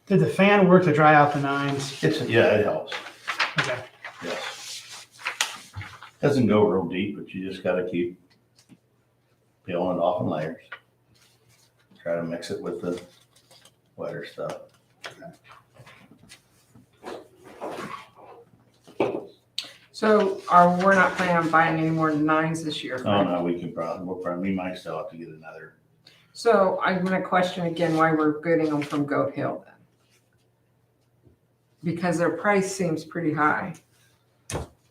Did the fan work to dry out the nines? Yeah, it helps, Okay. yes. Doesn't go real deep, but you just gotta keep peeling it off in layers. Try to mix it with the wetter stuff. So we're not planning on buying any more nines this year? Oh, no, we might still have to get another. So I'm gonna question again why we're getting them from Goat Hill then. Because their price seems pretty high.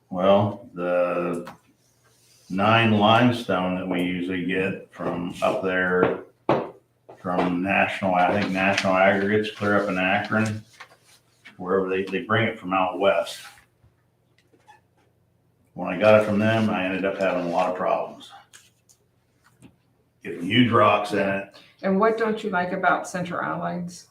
Well, the 9 limestone that we usually get from up there, from National Aggregates, clear up in Akron, wherever they bring it from out west. When I got it from them, I ended up having a lot of problems. Getting huge rocks in it. And what don't you like about Central Allied's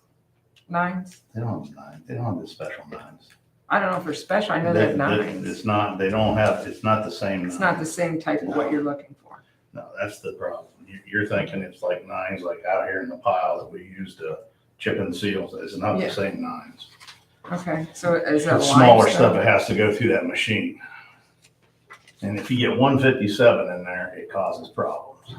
nines? They don't have 9. They don't have the special 9s. I don't know if they're special, I know they have nines. It's not the same. It's not the same type of what you're looking for. No, that's the problem. You're thinking it's like 9s like out here in the pile that we use to chip and seals. It's not Yeah. the same 9s. Okay, so is that It's smaller limestone? stuff, it has to go through that machine. And if you get 157 in there, it causes problems.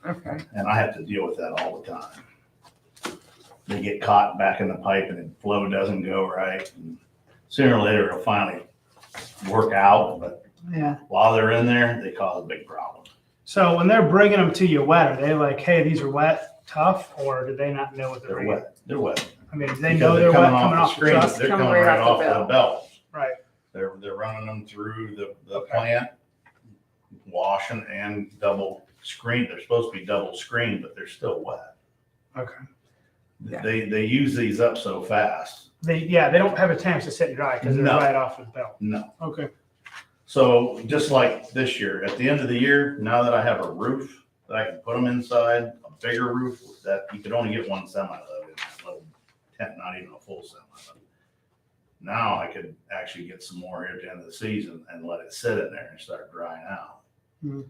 Okay, And I have to deal with that all the time. They get caught back in the pipe and the flow doesn't go right. And sooner or later, it'll finally work out, but Yeah. while they're in there, they cause a big problem. So when they're bringing them to you wet, are they like, hey, these are wet, tough, or do they not know what they're They're bringing? wet, they're wet. I mean, do they Because know they're wet coming off the screen. truck? They're Coming coming right right off off the the belt. Right. They're running them through the Okay. plant, washing and double screen. They're supposed to be double screened, but they're still wet. Okay. Yeah. They use these up so fast. They don't have a chance to sit and dry because they're No. right off the belt. No. Okay. So just like this year, at the end of the year, now that I have a roof that I can put them inside, a bigger roof that you could only get one semi-load in that little tent, not even a full semi-load. Now I could actually get some more here at the end of the season and let it sit in there and start drying out. Mhm.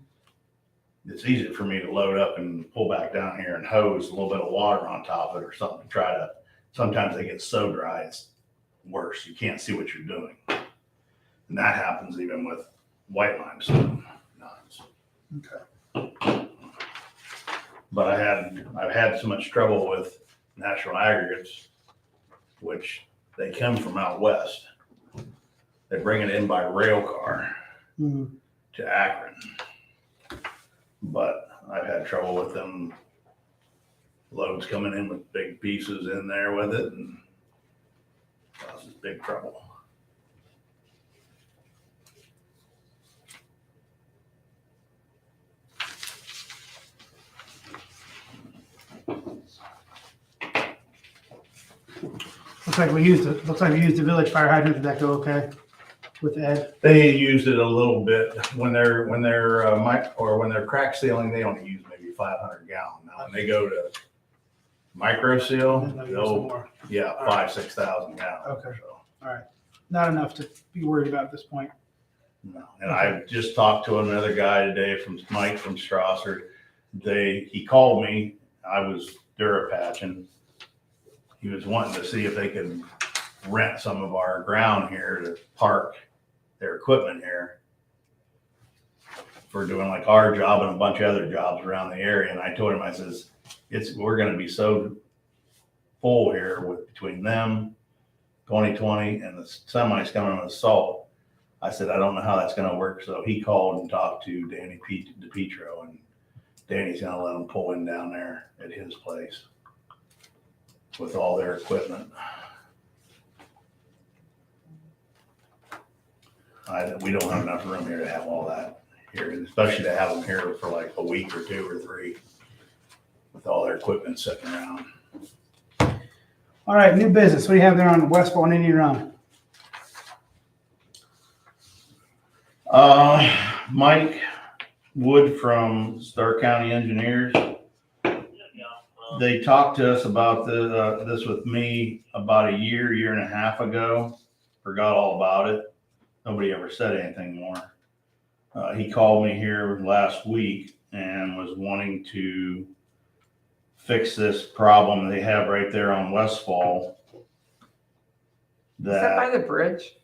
It's easier for me to load up and pull back down here and hose a little bit of water on top of it or something to try to, sometimes they get so dry, it's worse. You can't see what you're doing. And that happens even with white limestone nines. Okay. But I've had so much trouble with National Aggregates, which they come from out west. They bring it in by rail car Mhm. to Akron. But I've had trouble with them loads coming in with big pieces in there with it and causes big trouble. Looks like we used the village fire hydrant. Did that go okay with Ed? They used it a little bit when they're when they're crack sealing, they only use maybe 500 gallon. Now when they go to micro seal, And then use some they'll, more. yeah, 5,000-6,000 gallons. Okay. So, Not enough to be worried about at this point. no. And I just talked to another guy today from Mike from Strasser. He called me. I was Durapatching. He was wanting to see if they could rent some of our ground here to park their equipment here for doing like our job and a bunch of other jobs around the area. And I told him, I says, we're going to be so full here with between them, 2020 and the semis coming with salt. I said, I don't know how that's going to work. So he called and talked to Danny DePietro, and Danny's going to let them pull in down there at his place with all their equipment. We don't have enough room here to have all that here, and especially to have them here for like a week or 2 or 3 with all their equipment sitting around. All right, new business. What do you have there on Westfall and Indian Run? Mike Wood from Stark County Engineers. They talked to us about this with me about a year and a half ago. Forgot all about it. Nobody ever said anything more. He called me here last week and was wanting to fix this problem they have right there on Westfall Is that by the bridge?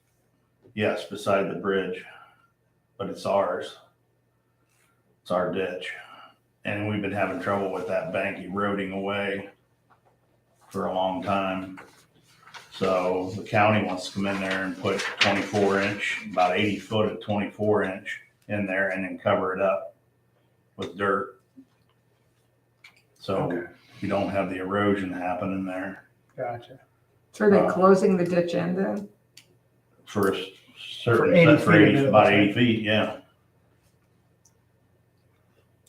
Yes, beside the bridge, but it's ours. It's our ditch. And we've been having trouble with that bank eroding away for a long time. So the county wants to come in there and put 24-inch, about 80 foot of 24-inch in there and then cover it up with dirt. So you don't have the erosion happening there. Gotcha. So are they closing the ditch end then? For a certain, 80 for feet, 80, it about looks 80 like. feet, yeah.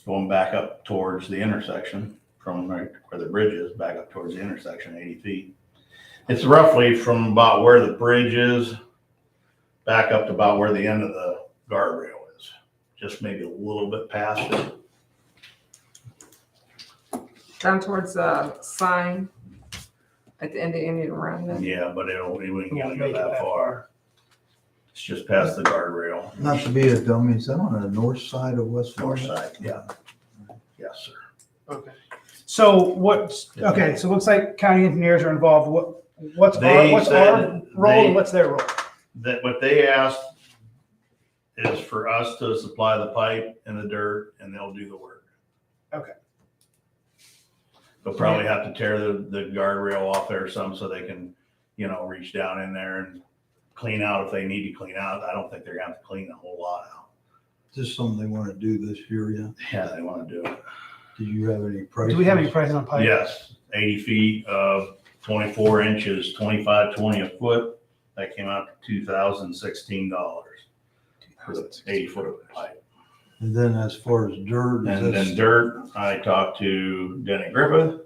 Going back up towards the intersection from right where the bridge is, back up towards the intersection, 80 feet. It's roughly from about where the bridge is, back up to about where the end of the guardrail is. Just maybe a little bit past it. Down towards the sign at the end of Indian Run then? Yeah, but we wouldn't Won't go make it that that far. It's just past the guardrail. Not to be a dummy, is that on the north side of West North Florida? side, yeah. Yes, sir. Okay. So okay, so it looks like county engineers are involved. What's They our said role they- and what's their role? That what they asked is for us to supply the pipe and the dirt and they'll do the work. Okay. They'll probably have to tear the guardrail off there some so they can, reach down in there and clean out if they need to clean out. I don't think they're gonna have to clean a whole lot out. Just something they want to do this year, yeah? Yeah, they wanna do it. Do you have any prices? Do we have any prices on pipe? Yes, 80 feet of 24 inches, 25.20 a foot. That came out to $2,016 for the 80 foot of pipe. And then as far as dirt, And is then this, dirt, I talked to Denny Griffith,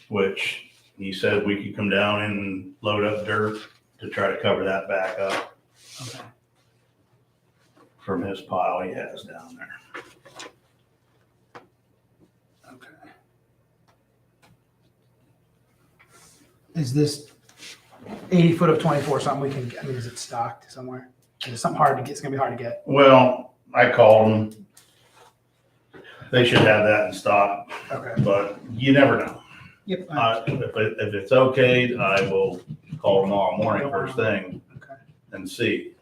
which he said we could come down and load up dirt to try to cover that back up Okay. from his pile he has down there. Okay. Is this 80 foot of 24 something we can, is it stocked somewhere? Is it something hard to get? It's gonna be hard to get. Well, I called them. They should have that in stock, Okay. but you never know. Yep. If it's okay, I will call tomorrow morning first thing Okay. and see.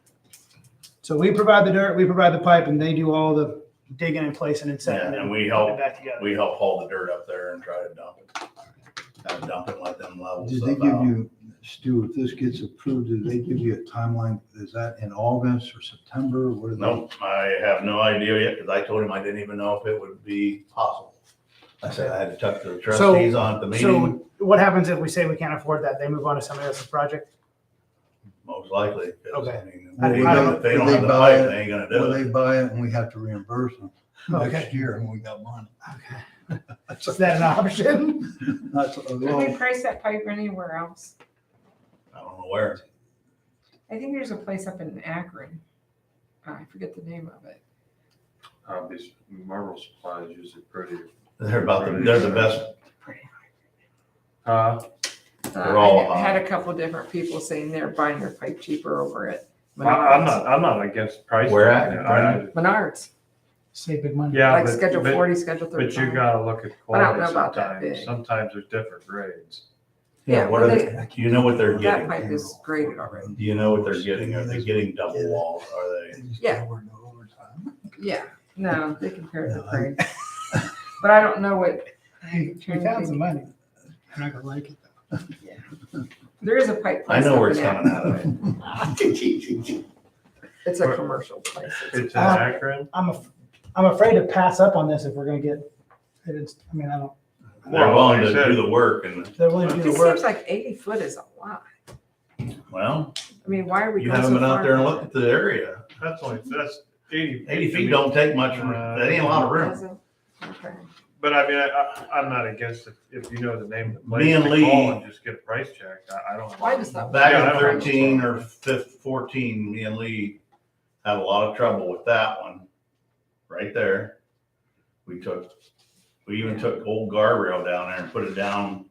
So we provide the dirt, we provide the pipe, and they do all the digging and placing and setting. Yeah, and we putting help- it back together. We help haul the dirt up there and try to dump it. Kind of dump it, let them level did stuff they give out. you, Stu, if this gets approved, did they give you a timeline? Is that in August or September? What are they? Nope, I have no idea yet, because I told him I didn't even know if it would be possible. I said I had to talk to the trustees on at the meeting, So what happens if we say we can't afford that? They move on to somebody else's project? most likely. 'cause, Okay. I mean, I If don't- if they don't Will have the buy pipe, it? they ain't gonna Well, do they it. buy it and we have to reimburse them Okay. next year and we got money. Okay. Is that an option? That's, Did we well, price that pipe anywhere else? I don't know where. I think there's a place up in Akron. I forget the name of it. These Marble supplies usually pretty. They're they're the best. They're all I had a couple different people saying they're buying their pipe cheaper over at I'm Menards. not against pricing. Where at? Menards, Save big money. Yeah, like but- Schedule but- 40, Schedule But you 35. gotta look at I don't quality know about that sometimes. big. Sometimes there's different grades. Yeah, What well, are they, do you know what they're That getting? pipe is graded already. Do you know what they're getting? Are they getting double walls? Are they? they just Yeah. cover no overtime. Yeah, no, they compare the No, I- grade. But I don't know what, We found some money. I'm not gonna like it though. there is a pipe I place know up where it's in coming out Akron. of. It's a commercial place. It's in Akron. I'm afraid to pass up on this if we're gonna get, I don't, They're Well, willing like I to said- do the work and, they're willing to do It the work. seems like 80 foot is a lot. well, I mean, why are we you going so haven't been out far? there and looked at the area. That's 80. 80 feet don't take much, that ain't a lot of room. Does it? Okay. But I mean, I'm not against it if you know the name of the place. Me and to Lee- call and just get a price check. I don't. Why does that? Back Yeah, I in don't 13 or 14, me and Lee had a lot of trouble with that one, right there. We even took old guardrail down there and put it down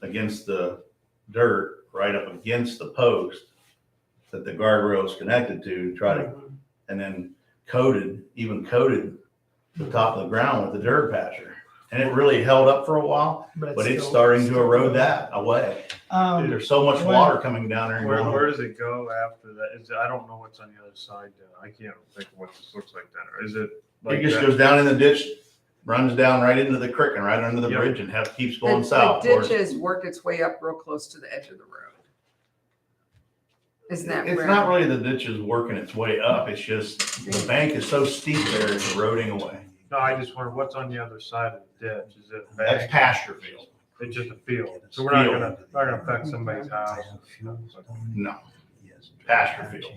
against the dirt, right up against the post that the guardrail is connected to try to, and then coated the top of the ground with the dirt patcher. And it really held up for a while, but it's starting to erode that away. There's so much water coming down there. and going Where does it go after that? I don't know what's on the other side. I can't think of what this looks like then. Or is it like It just that? goes down in the ditch, runs down right into the creek and right under the Yep. bridge and keeps The going south. ditch has worked its way up real close to the edge of the road. Isn't that It's where? not really the ditch is working its way up. It's just the bank is so steep there, it's eroding away. No, I just wonder what's on the other side of the ditch. Is it That's bank? pasture field. It's just a field. So we're not gonna affect somebody's house. No, pasture field.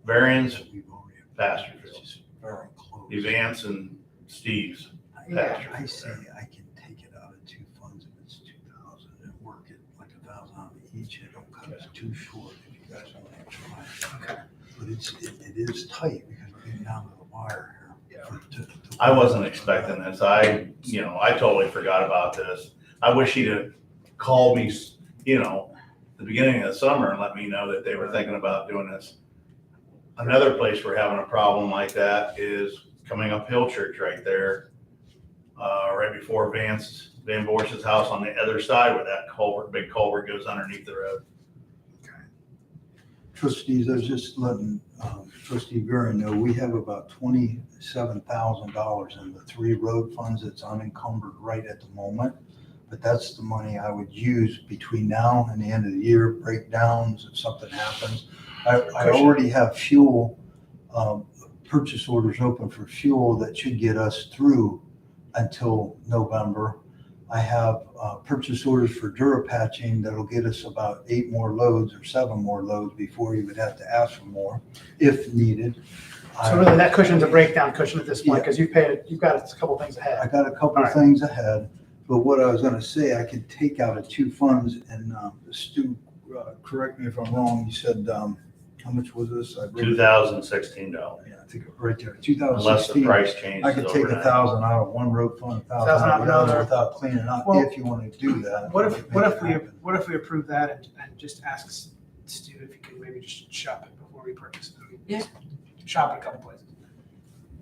Variance, pasture field. Evance and Steve's Yeah. pasture. I field say there. I can take it out of two funds if it's 2,000 and work it like 1,000 out of each. It don't cut it too short if you guys want to try. But it is tight because we're getting down to the wire here. I wasn't expecting this. I totally forgot about this. I wish he'd have called me, the beginning of the summer and let me know that they were thinking about doing this. Another place we're having a problem like that is coming up Hill Church right there, right before Van Borsch's house on the other side where that big culvert goes underneath the road. Trustees, I was just letting Trustee Vera know, we have about $27,000 in the 3 road funds that's unencumbered right at the moment. But that's the money I would use between now and the end of the year, breakdowns if something happens. I already have fuel, purchase orders open for fuel that should get us through until November. I have purchase orders for Durapatching that'll get us about 8 more loads or 7 more loads before you would have to ask for more if needed. So really that cushion's a breakdown cushion at this point, because you've got a couple things ahead. I got a couple of things ahead, but what I was gonna say, I could take out of 2 funds and Stu, correct me if I'm wrong, you said, how much was this? I wrote it- $2,016. Yeah, I think right there, Unless the 2016. price changes I could take overnight. 1,000 out of one road fund, 1,000 1,000 out of the other another. without cleaning out, Well, if you want to do that. What Make if it we happen. approve that and just ask Stu if he could maybe just shop it before we purchase it? I mean, Yeah. Shop it a couple places.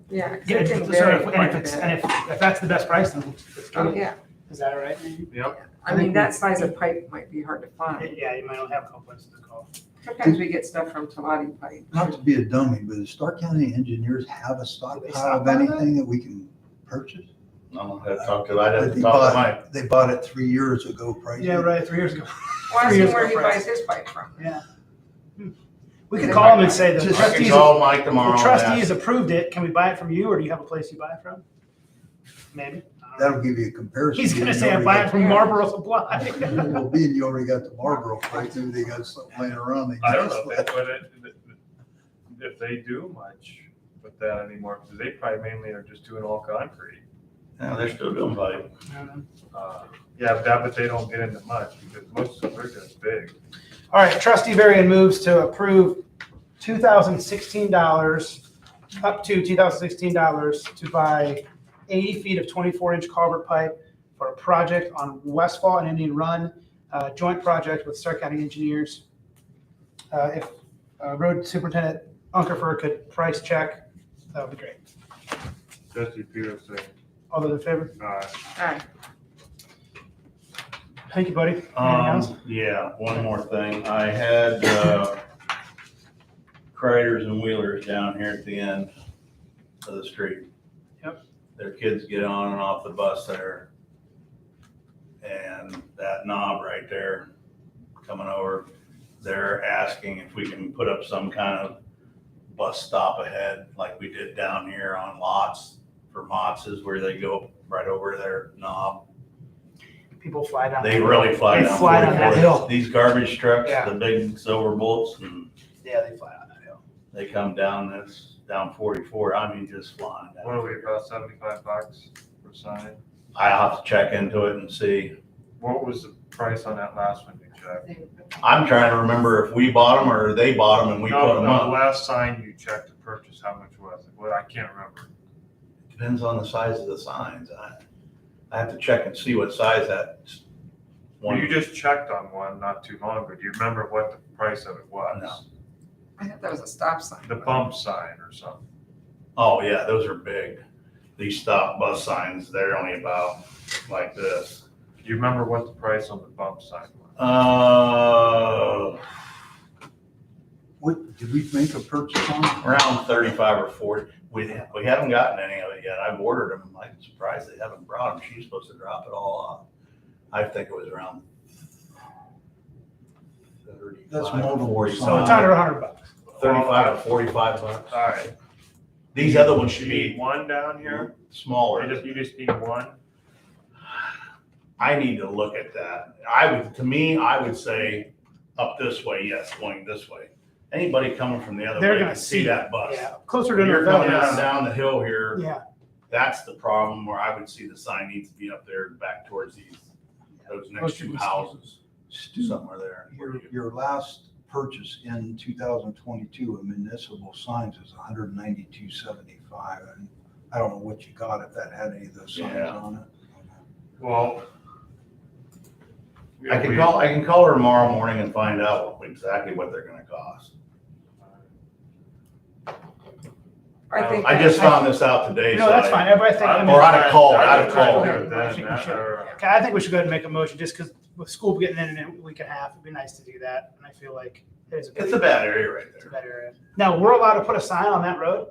Yeah. 'cause Yeah, it so can if, vary and quite a if it's, bit. and if that's the best price, then let's Oh, get it. yeah. Is that all right? Yep. I mean, that size of pipe might be hard to find. Yeah, you might only have a couple places to call. Sometimes we get stuff from Talati Pipe. Not to be a dummy, but does Stark County engineers have a stockpile of stockpile that? anything that we can purchase? No, I'd have to talk to Mike. They bought it 3 years ago, price. Yeah, right, 3 years ago. Well, ask 3 him years where ago he price. buys his pipe from. Yeah. We could call them and say the I can trustees, call Mike tomorrow. the and trustees ask. approved it. Can we buy it from you, or do you have a place you buy it from? Maybe. I don't know. That'll give you a comparison. He's gonna You say I'm already buying from Yeah. Marlboro Supply. got- Well, being you already got the Marlboro price, maybe they got something laying around. they I don't just know if they put it, if they do much with that anymore, because they probably mainly are just doing all concrete. Yeah, they're still doing pipe. Yeah, but they don't get into much, because most of them are just big. All right, trustee Varian moves to approve $2,016, up to $2,016 to buy 80 feet of 24-inch culvert pipe for a project on Westfall and Indian Run, joint project with Stark County engineers. If Road Superintendent Unkerfer could price check, that would be great. Trustee Peterson, All those in favor? All right. Thank you, buddy. Anything else? Yeah, one more thing. I had, Criders and Wheelers down here at the end of the street. Yep. Their kids get on and off the bus there. And that knob right there coming over, they're asking if we can put up some kind of bus stop ahead like we did down here on lots for Motz's where they go right over their knob. People fly down. They really fly They down. fly down that 44. hill. These garbage trucks, Yeah. the big silver bullets, and Yeah, they fly down that hill. they come down 44. I mean, just flying what are we, down. about $75 per sign? I have to check into it and see. What was the price on that last one you checked? I'm trying to remember if we bought them or they bought them and we put No, them the up. last sign you checked to purchase, how much was it? Well, I can't remember. Depends on the size of the signs. I have to check and see what size that Well, one. you just checked on one not too long ago. Do you remember what the price of it was? No. I thought that was a stop sign. The bump sign or something. Oh, yeah, those are big. these stop bus signs, they're only about like this. Do you remember what the price on the bump sign was? What, did we make a purchase on? Around 35 or 40. We haven't gotten any of it yet. I've ordered them. I'm surprised they haven't brought them. She's supposed to drop it all off. I think it was around 35 That's or multiple 40. signs. So it's under $100. 35 to 45 bucks. All right. These other ones You should need be one down here? smaller. You just need one? I need to look at that. To me, I would say up this way, yes, going this way. Anybody coming from the other They're way gonna can see see that bus. Yeah, closer to When you're coming Novellus. down the hill here, Yeah, that's the problem where I would see the sign needs to be up there back towards those next two houses, Stu, somewhere there. your last purchase in 2022 of municipal signs was $192.75. And I don't know what you got, if that had any of those signs Yeah. on it. Well. I can call her tomorrow morning and find out exactly what they're gonna cost. I think. I just found this out today. no, so that's fine. Everybody think, I mean, Or I'd have called. okay, I think we should go ahead and make a motion, just because with school getting in a week and a half, it'd be nice to do that. And I feel like it is It's a bad area right it's a there. bad area. Now, we're allowed to put a sign on that road?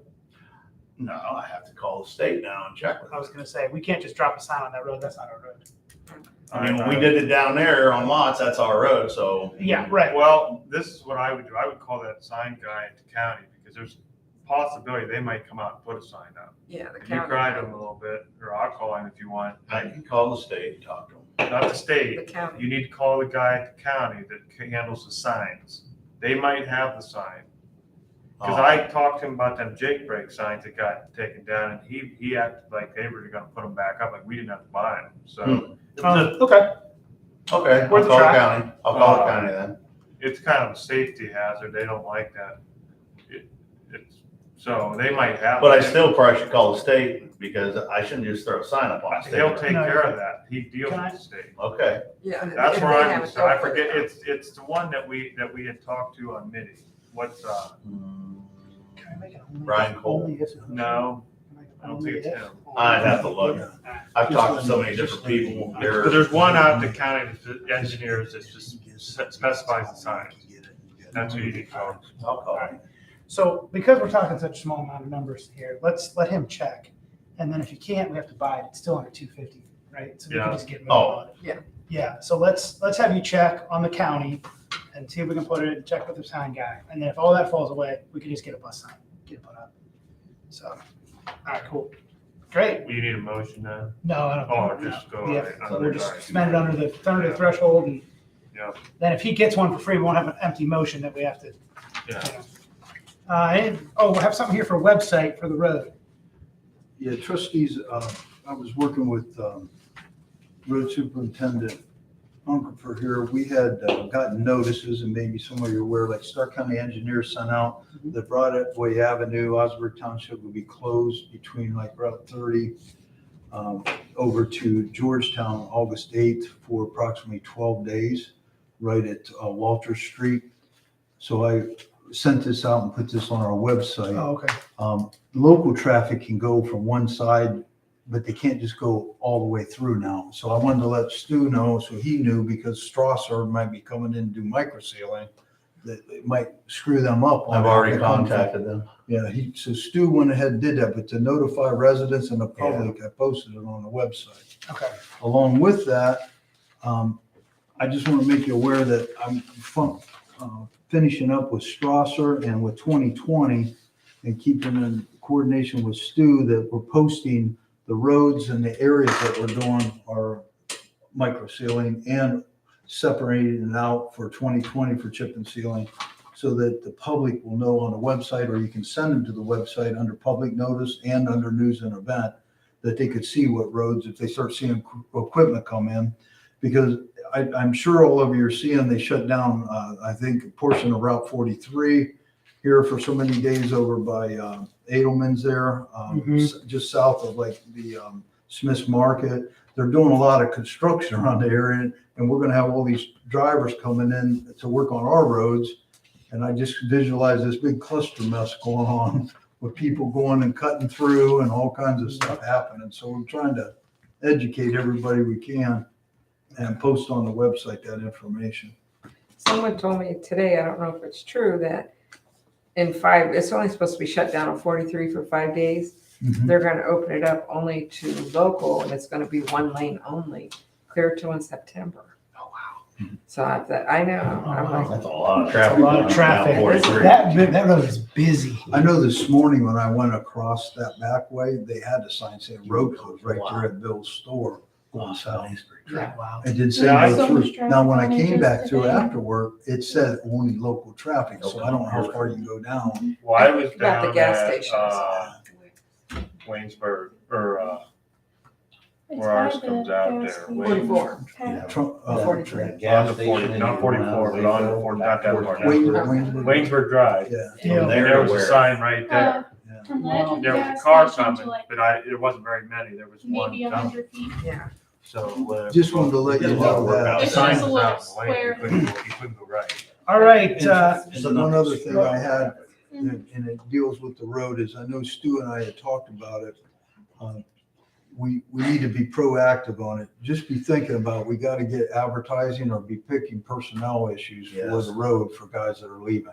No, I have to call the state now and check with I was them. gonna say, we can't just drop a sign on that road. That's not our road. I mean, when we did it down there on lots, that's our road, so. Yeah, right. Well, this is what I would do. I would call that sign guy at the county, because there's a possibility they might come out and put a sign up. Yeah, the If you county. grind them a little bit, or I'll call him if you want. I can call the state and talk to them. Not the The state. county. You need to call the guy at the county that handles the signs. They might have the sign. Because I talked to him about them Jake break signs that got taken down, and he acted like they were gonna put them back up, like we didn't have to buy them, so. Okay. Okay, I'll call Worth the a try. county. I'll call the county then. It's kind of a safety hazard. They don't like that. So they might have. But I it. still probably should call the state because I shouldn't just throw a sign up on the state. He'll take No, care of that. He deals Can I- with the state. Okay, Yeah. That's if where they I'm, haven't so I dealt with forget, it. it's the one that we had talked to on MIDI. What's, Brian Cole. no, I don't think it's him. I'd have to look. I've talked to so many different people. Because there's one out at the county, the engineers, that just specifies the signs. That's who you need to call. I'll call him. So because we're talking such a small amount of numbers here, let's let him check. And then if you can't, we have to buy it. It's still under 250, right? So we Yeah. can just get moving Oh. on it. Yeah. Yeah, so let's have you check on the county and see if we can put it, and check with the sign guy. And then if all that falls away, we can just get a bus sign, get it put up. So, all right, cool. Great. You need a motion now? No, I don't. Oh, think- just go. Yeah, right. so we'll just spend it under the threshold, and Yeah. then if he gets one for free, we won't have an empty motion that we have to, Yeah. you know. We'll have something here for a website for the road. Yeah, trustees, I was working with Road Superintendent Unkerfer here. We had gotten notices, and maybe some of you are aware, like Stark County Engineers sent out that Broadway Avenue, Osnaburg Township will be closed between like Route 30 over to Georgetown, August 8th for approximately 12 days, right at Walter Street. So I sent this out and put this on our website. Oh, okay. Local traffic can go from one side, but they can't just go all the way through now. So I wanted to let Stu know, so he knew, because Strasser might be coming in to do micro sealing, that it might screw them up. on I've how already they come from. contacted them. Yeah, so Stu went ahead and did that, but to notify residents and the public, I posted it on the website. Okay. Along with that, I just want to make you aware that I'm finishing up with Strasser and with 2020 and keeping in coordination with Stu that we're posting the roads and the areas that we're doing our micro sealing and separating it out for 2020 for chip and sealing, so that the public will know on the website, or you can send them to the website under public notice and under news and event, that they could see what roads, if they start seeing equipment come in. Because I'm sure all of you are seeing, they shut down, I think, a portion of Route 43 here for so many days over by Edelman's there, just south of like the Smith's Market. They're doing a lot of construction around the area, and we're gonna have all these drivers coming in to work on our roads. And I just visualize this big cluster mess going on with people going and cutting through and all kinds of stuff happening. So we're trying to educate everybody we can and post on the website that information. Someone told me today, I don't know if it's true, that it's only supposed to be shut down on 43 for 5 days. Mhm. They're gonna open it up only to local, and it's gonna be one lane only, clear till in September. Oh, wow. So I know, I'm like, That's a lot of A traffic. lot of on traffic. Route 43. That road is busy. I know this morning when I went across that back way, they had a sign saying road closed right there at Bill's store going south. yeah. Wow. It didn't say Yeah, I- no So much through. traffic Now, when I on it came just back through today. after work, it said only local traffic, so I don't know how far you can go down. Well, I was About the down gas at, stations. Waynesburg, or, It's where ours by the comes out gas there, station. 44. Okay. Trump, 43. on the 40, not 44, but on the 40, not that far down. Waynesburg Drive. Yeah. From And there there to was a where? sign right there. From the edge of the There was gas a car station to coming, like but there wasn't very many. There was one maybe coming. 100 feet. Yeah. So. Just wanted to let you There's a lot know of work that. out It's there. just a little Signs out in the lane. square. You couldn't go right. All right, And one other thing I had, and it deals with the road, is I know Stu and I had talked about it. We need to be proactive on it. Just be thinking about, we got to get advertising or be picking personnel issues for Yes. the road for guys that are leaving.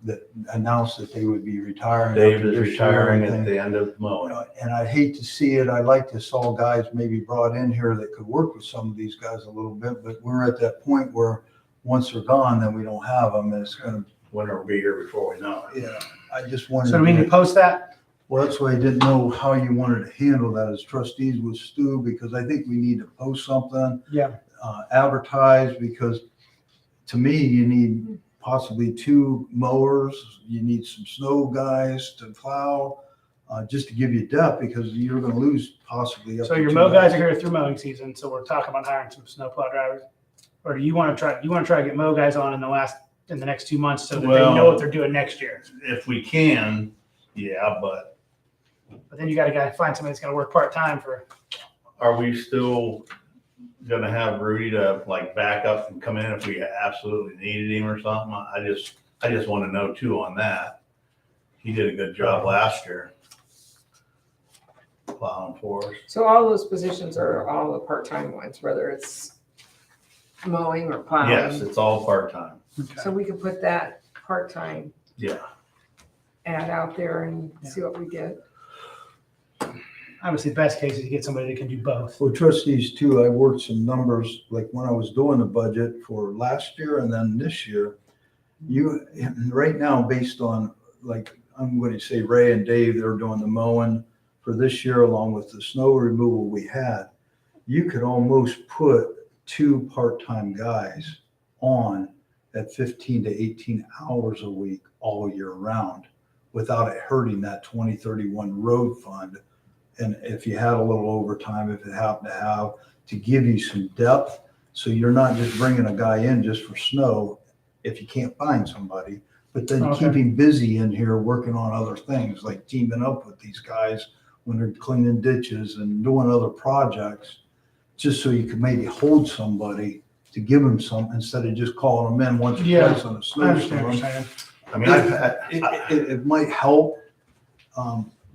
That announced that they would be retiring. Dave after is this year retiring and at thing. the end of mowing. And I hate to see it. I'd like to saw guys maybe brought in here that could work with some of these guys a little bit, but we're at that point where once they're gone, then we don't have them, and it's gonna, Winter will be here before we know it. yeah, I just wanted. so do we need to post that? Well, that's why I didn't know how you wanted to handle that as trustees with Stu, because I think we need to post something. Yeah. Advertise, because to me, you need possibly 2 mowers, you need some snow guys to plow, just to give you depth, because you're gonna lose possibly up So to your 2 mow guys are here through mowing season, so we're talking about hiring some snowplow drivers? Or do you want to try to get mow guys on in the next 2 months so that they Well- know what they're doing next year? If we can, yeah, but But then you gotta find somebody that's gonna work part-time for, are we still gonna have Rudy to like back up and come in if we absolutely needed him or something? I just want to know too on that. He did a good job last year plowing for us. So all those positions are all the part-time ones, whether it's mowing or plowing. Yes, it's all part-time. So we can put that part-time Yeah. ad out there and see what we get. obviously, the best case is you get somebody that can do both. Well, trustees too, I worked some numbers, like when I was doing the budget for last year and then this year. Right now, based on, like, I'm going to say Ray and Dave, they're doing the mowing for this year along with the snow removal we had. You could almost put 2 part-time guys on at 15 to 18 hours a week all year round without it hurting that 2031 road fund. And if you had a little overtime, if it happened to give you some depth, so you're not just bringing a guy in just for snow if you can't find somebody, but then Okay. keep him busy in here working on other things, like teaming up with these guys when they're cleaning ditches and doing other projects, just so you could maybe hold somebody to give them some, instead of just calling them in once or Yeah, twice on a I understand what snowstorm. you're saying. I mean, I've had, It might help,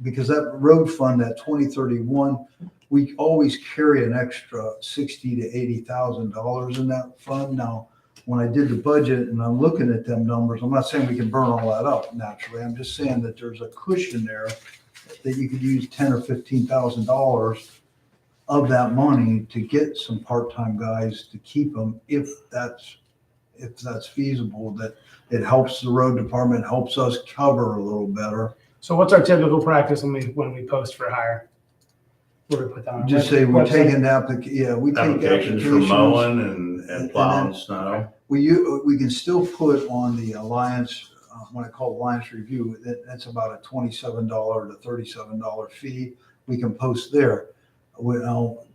because that road fund, that 2031, we always carry an extra $60,000 to $80,000 in that fund. Now, when I did the budget and I'm looking at them numbers, I'm not saying we can burn all that up naturally. I'm just saying that there's a cushion there that you could use $10,000 or $15,000 of that money to get some part-time guys to keep them, if that's feasible, that it helps the road department, helps us cover a little better. So what's our typical practice when we post for hire? Where do we put that on? Just say we're Website? taking we take applications for mowing and plowing snow. We can still put on the Alliance, when I call Alliance Review, that's about a $27 to $37 fee. We can post there.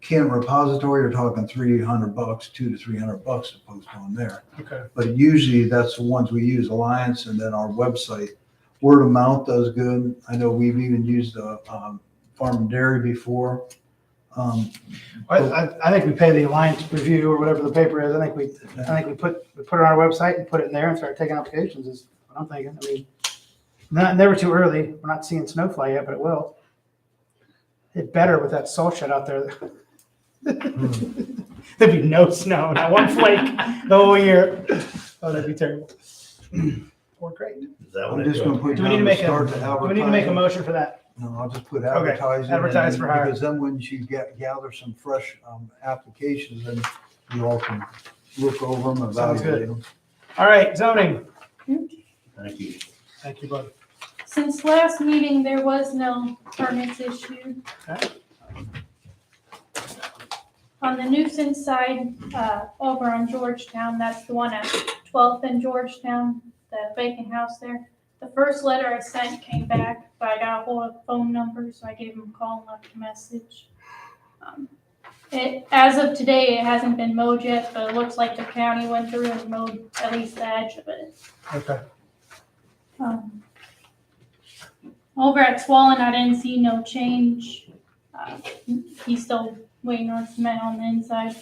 Can repository, you're talking $300, $200 to $300 to post on there. Okay. But usually that's the ones we use, Alliance, and then our website. Word of mouth does good. I know we've even used Farm and Dairy before. I think we pay the Alliance Review or whatever the paper is. I think we put it on our website and put it in there and start taking applications is what I'm thinking. I mean, Never too early. We're not seeing snowfly yet, but it will. It better with that salt shed out there. There'd be no snow, not one flake the whole year. Oh, that'd be terrible. Or great. Is that I'm what just gonna put Do we need down to the make start to do we need to make a advertising. motion for that? No, I'll just put advertising. advertise and for then- hire. Because then when you gather some fresh applications, then you all can look over them, Sounds good. evaluate them. All right, zoning. Thank you. Thank you, bud. Since last meeting, there was no permits issued. Okay. On the nuisance side, over on Georgetown, that's the one at 12th and Georgetown, the vacant house there. The first letter I sent came back, but I got a hold of the phone number, so I gave him a call and left a message. As of today, it hasn't been mowed yet, but it looks like the county went through and mowed at least the edge of it. Okay. Over at Swollen, I didn't see no change. He's still waiting on cement on the inside.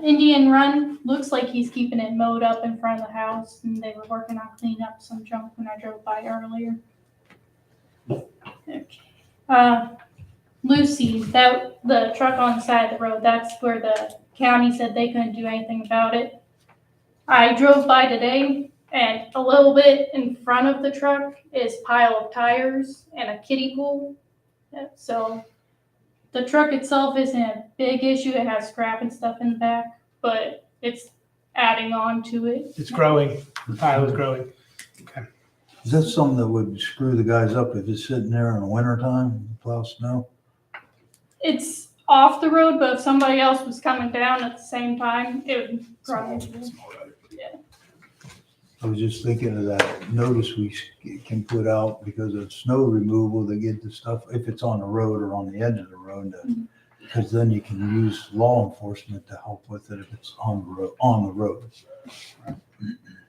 Indian Run, looks like he's keeping it mowed up in front of the house, and they were working on cleaning up some junk when I drove by earlier. Okay. Lucy, the truck on the side of the road, that's where the county said they couldn't do anything about it. I drove by today, and a little bit in front of the truck is pile of tires and a kiddie pool. So the truck itself isn't a big issue. It has scrap and stuff in the back, but it's adding on to it. It's growing. Pile is growing. Is that something that would screw the guys up if it's sitting there in the wintertime, plow snow? It's off the road, but if somebody else was coming down at the same time, it would probably. Yeah. I was just thinking of that notice we can put out because of snow removal to get the stuff, if it's on the road or on the edge of the road, because then you can use law enforcement to help with it if it's on the road. That's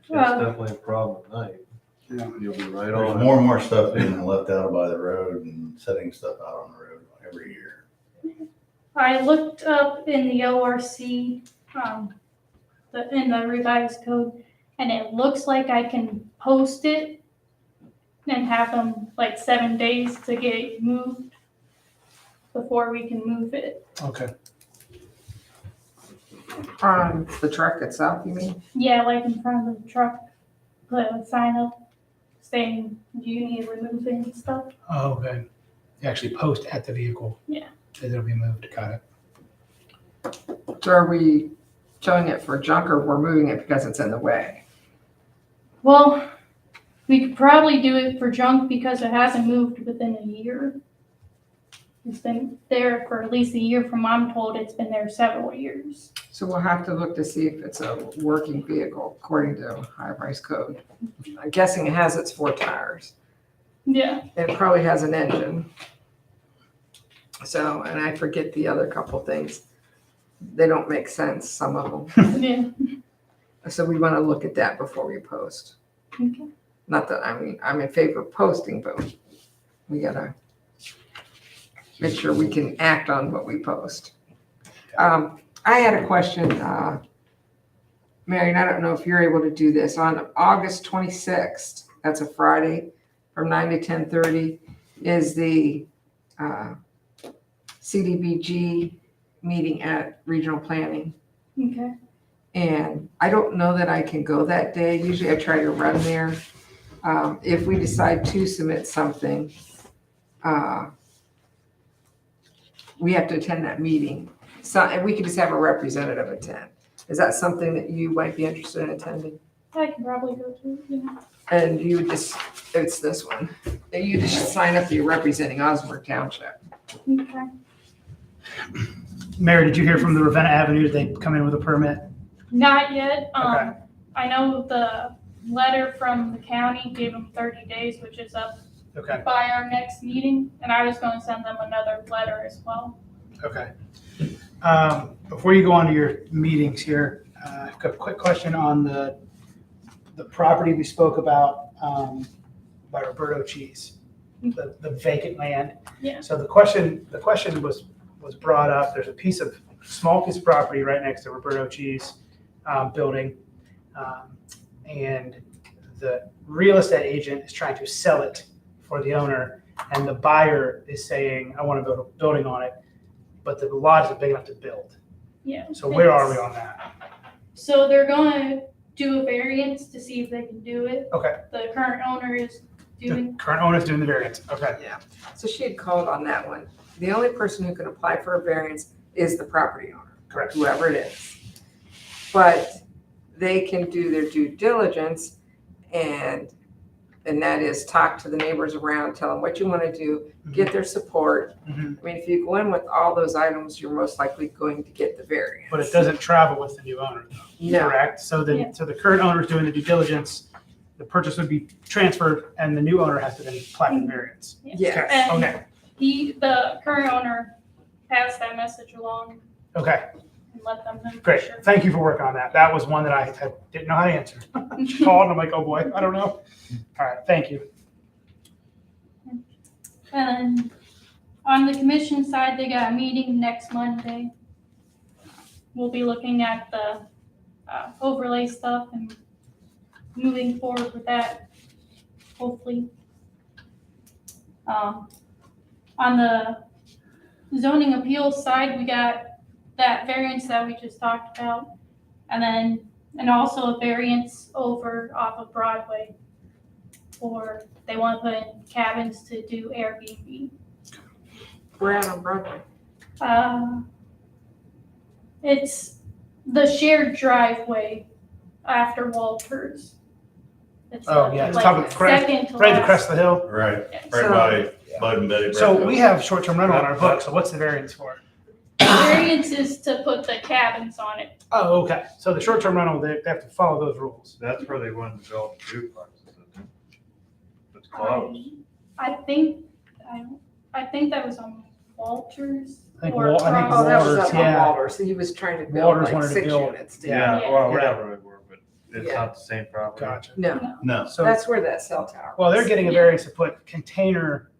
definitely a problem at night. Yeah. You'll be right There's on. more and more stuff being left out by the road and setting stuff out on the road every year. I looked up in the ORC, in the revised code, and it looks like I can post it and have them like 7 days to get it moved before we can move it. Okay. On the truck itself, you mean? Yeah, like in front of the truck, put a sign up saying, do you need to remove it and stuff? Oh, okay. You actually post at the vehicle. Yeah. It'll be moved. Got it. So are we showing it for junk or we're moving it because it's in the way? Well, we could probably do it for junk because it hasn't moved within a year. It's been there for at least a year from what I'm told. It's been there several years. So we'll have to look to see if it's a working vehicle according to high-rise code. I'm guessing it has its 4 tires. Yeah. It probably has an engine. So, and I forget the other couple things. They don't make sense, some of them. Yeah. So we want to look at that before we post. Okay. Not that, I mean, I'm in favor of posting, but we gotta make sure we can act on what we post. I had a question, Mary, and I don't know if you're able to do this. On August 26th, that's a Friday, from 9 to 10:30, is the CDBG meeting at Regional Planning. Okay. And I don't know that I can go that day. Usually I try to run there. If we decide to submit something, we have to attend that meeting. So, and we could just have a representative attend. Is that something that you might be interested in attending? I can probably go to it. Yeah. And you would just, it's this one. And you just sign up that you're representing Osnaburg Township. Okay. Mary, did you hear from the Ravenna Avenue? Did they come in with a permit? Not yet. Okay. I know the letter from the county gave them 30 days, which is up Okay. by our next meeting, and I was going to send them another letter as well. Okay. Before you go on to your meetings here, I've got a quick question on the property we spoke about by Roberto Cheese, the vacant land. Yeah. So the question was brought up. There's a small piece of property right next to Roberto Cheese building, and the real estate agent is trying to sell it for the owner, and the buyer is saying, I want to build a building on it, but the lot isn't big enough to build. Yeah. So where are we on that? So they're gonna do a variance to see if they can do it. Okay, The current owner is the doing, current owner's doing the variance, okay. Yeah, so she had called on that one. The only person who can apply for a variance is the property owner, Correct. whoever it is. But they can do their due diligence and that is talk to the neighbors around, tell them what you want to do, get their support. Mhm. I mean, if you go in with all those items, you're most likely going to get the variance. But it doesn't travel with the new owner, though. No, Correct? So Yeah. so the current owner is doing the due diligence, the purchase would be transferred, and the new owner has to then apply for the variance. yes. And- Okay, the current owner passed that message along okay, and let them know. for great. sure. Thank you for working on that. That was one that I didn't know how to answer. She called, and I'm like, oh boy, I don't know. All right, thank you. And on the commission side, they got a meeting next Monday. We'll be looking at the overlay stuff and moving forward with that, hopefully. On the zoning appeals side, we got that variance that we just talked about. And also a variance over off of Broadway. Or they want to put in cabins to do Airbnb. We're out on Broadway. It's the shared driveway after Walters. It's Oh, yeah, it's like top of second to Right last. across the hill. Right, So- by Bud and Betty. So we have short-term rental on our books, so what's the variance for? Variance is to put the cabins on it. Oh, okay. So the short-term rental, they have to follow those rules. That's where they wanted to build duplexes, isn't it? It's close. I think that was on Walters. I think or Wal- I think Oh, that was Waters, up on yeah. Walters, so he was trying to build Waters like wanted to 6 build- units. Yeah, Yeah. well, whatever they were, but it's Yeah. not the same property. Gotcha. No, No, So, that's where that cell tower well, they're was. getting a Yeah. variance to put container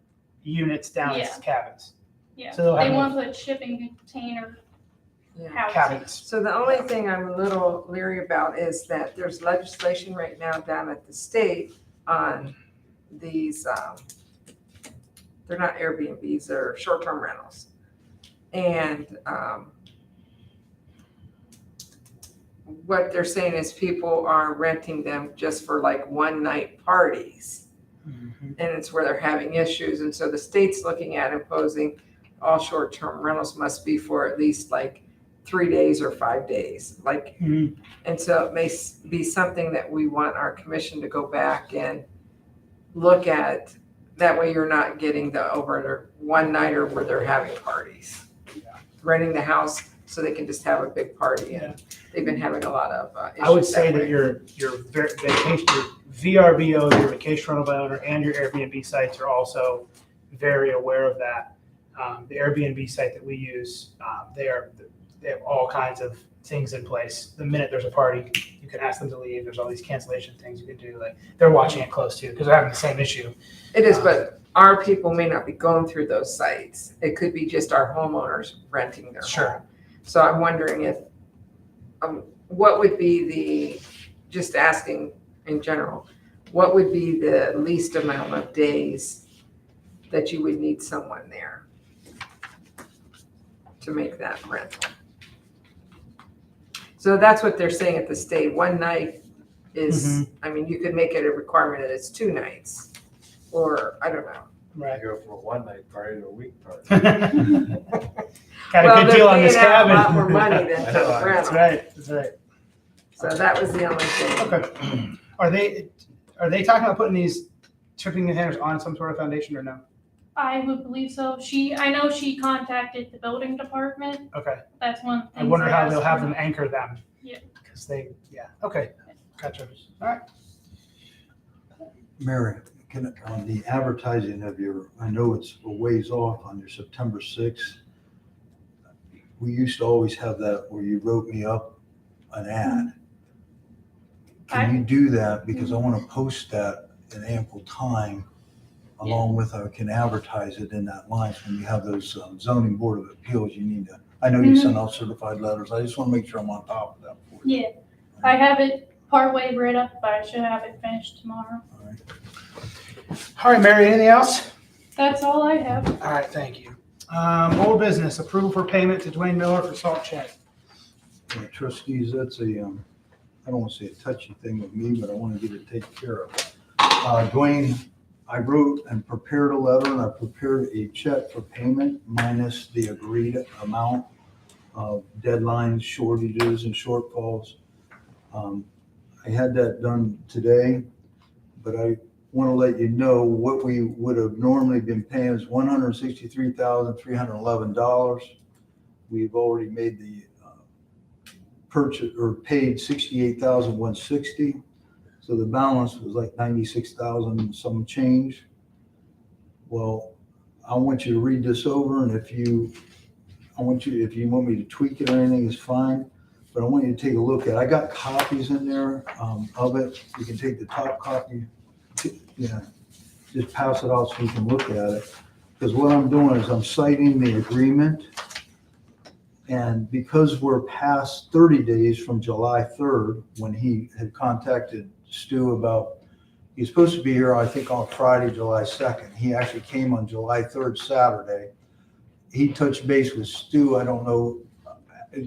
units down as Yeah. cabins. Yeah, So they'll they have want to put shipping container Yeah. houses. cabins. So the only thing I'm a little leery about is that there's legislation right now down at the state on these, they're not Airbnbs, they're short-term rentals. And what they're saying is people are renting them just for like one-night parties. Mhm. And it's where they're having issues. And so the state's looking at imposing all short-term rentals must be for at least like 3 days or 5 days. Like, Mhm. and so it may be something that we want our commission to go back and look at. That way you're not getting the over one nighter where they're having parties. Renting the house so they can just have a big party. And they've been having a lot of issues. I would say way. that your vacation, your VRBO, your vacation rental owner, and your Airbnb sites are also very aware of that. The Airbnb site that we use, they have all kinds of things in place. The minute there's a party, you can ask them to leave. There's all these cancellation things you can do. Like they're watching it close too because they're having the same issue. It is, but our people may not be going through those sites. It could be just our homeowners renting their Sure. home. So I'm wondering if, what would be just asking in general, what would be the least amount of days that you would need someone there to make that rental? So that's what they're saying at the state. One night is, I mean, you could make it a requirement that it's 2 nights, or I don't know. Right. Go from a one-night party to a week party. Got a good deal on this cabin. Well, they're paying out a lot more money than for the That's rental. right. That's right. So that was the only thing. Okay. Are they talking about putting these shipping containers on some sort of foundation or no? I would believe so. I know she contacted the building department. Okay. That's one of the I things. wonder how asked they'll have for. them anchor them. Yeah. Because okay. Gotcha. All right. Mary, on the advertising of I know it's a ways off on your September 6th. We used to always have that where you wrote me up an ad. Can you do that? Because I want to post that in ample time along with, I can advertise it in that line. So when you have those zoning board of appeals, you need to, I know you send out certified letters. I just want to make sure I'm on top of that. For you. Yeah, I have it partway right up, but I should have it finished tomorrow. All right, Mary, anything else? That's all I have. All right, thank you. Old business, approval for payment to Dwayne Miller for salt shed. Trustees, that's a, I don't want to say a touchy thing with me, but I want to get it taken care of. Dwayne, I wrote and prepared a letter, and I prepared a check for payment minus the agreed amount of deadlines, shortages, and shortfalls. I had that done today, but I want to let you know what we would have normally been paying is $163,311. We've already made the purchase or paid $68,160. So the balance was like 96,000 some change. Well, I want you to read this over, and if you want me to tweak it or anything, is fine. But I want you to take a look at it. I got copies in there of it. You can take the top copy, just pass it out so you can look at it. Because what I'm doing is I'm citing the agreement. And because we're past 30 days from July 3rd, when he had contacted Stu about, he's supposed to be here, I think, on Friday, July 2nd. He actually came on July 3rd, Saturday. He touched base with Stu, I don't know,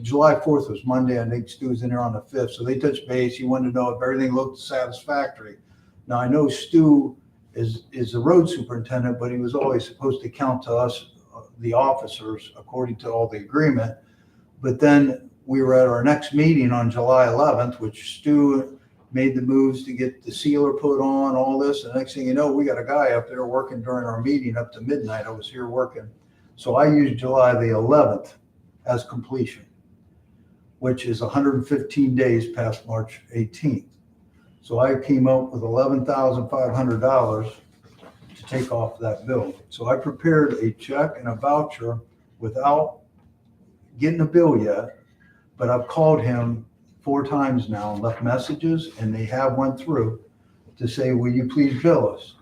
July 4th was Monday. I think Stu was in there on the 5th. So they touched base. He wanted to know if everything looked satisfactory. Now, I know Stu is the road superintendent, but he was always supposed to count to us, the officers, according to all the agreement. But then we were at our next meeting on July 11th, which Stu made the moves to get the sealer put on, all this. And the next thing you know, we got a guy up there working during our meeting up to midnight. I was here working. So I used July the 11th as completion, which is 115 days past March 18th. So I came up with $11,500 to take off that bill. So I prepared a check and a voucher without getting a bill yet, but I've called him 4 times now and left messages, and they have went through to say, will you please bill us?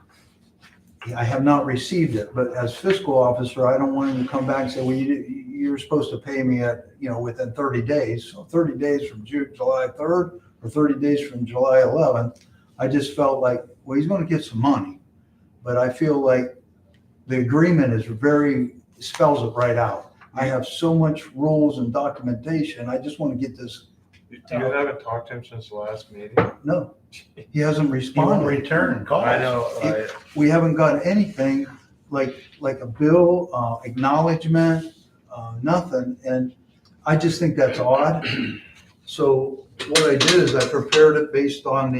I have not received it, but as fiscal officer, I don't want him to come back and say, well, you're supposed to pay me at, within 30 days. So 30 days from July 3rd or 30 days from July 11th, I just felt like, well, he's going to get some money, but I feel like the agreement is spells it right out. I have so much rules and documentation. I just want to get this. You haven't talked to him since the last meeting? No, he hasn't He won't responded. return calls. I know. We haven't got anything like a bill, acknowledgement, nothing. And I just think that's odd. So what I did is I prepared it based on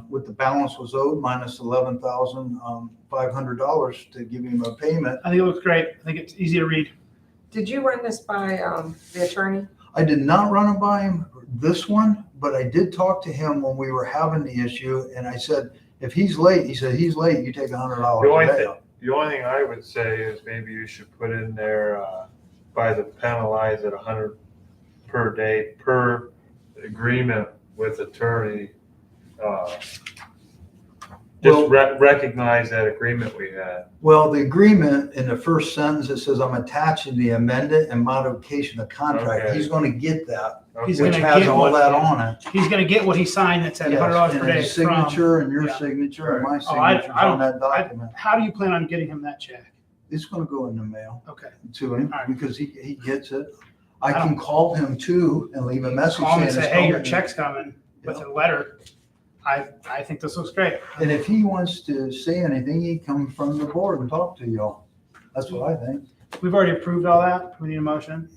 what the balance was owed minus $11,500 to give him a payment. I think it looks great. I think it's easy to read. Did you run this by the attorney? I did not run it by him, this one, but I did talk to him when we were having the issue, and I said, if he's late, he said, he's late, you take $100 a day. The only thing I would say is maybe you should put in there by the penalized at 100 per day per agreement with attorney. Recognize that agreement we had. Well, the agreement in the first sentence, it says, I'm attaching the amendment and modification of contract. Okay. He's going to get that, He's which gonna has get all what- that on it. He's gonna get what he signed that said Yes, $100 per and day his from. signature and your yeah. signature and my Oh, I signatures on that don't- document. How do you plan on getting him that check? It's going to go in the mail Okay. to him All right. because he gets it. I I can call him too and leave a message Call him and saying say, it's hey, your coming. check's coming with a letter. I think this looks great. And if he wants to say anything, he come from the board and talk to y'all. That's what I think. We've already approved all that. We need a motion.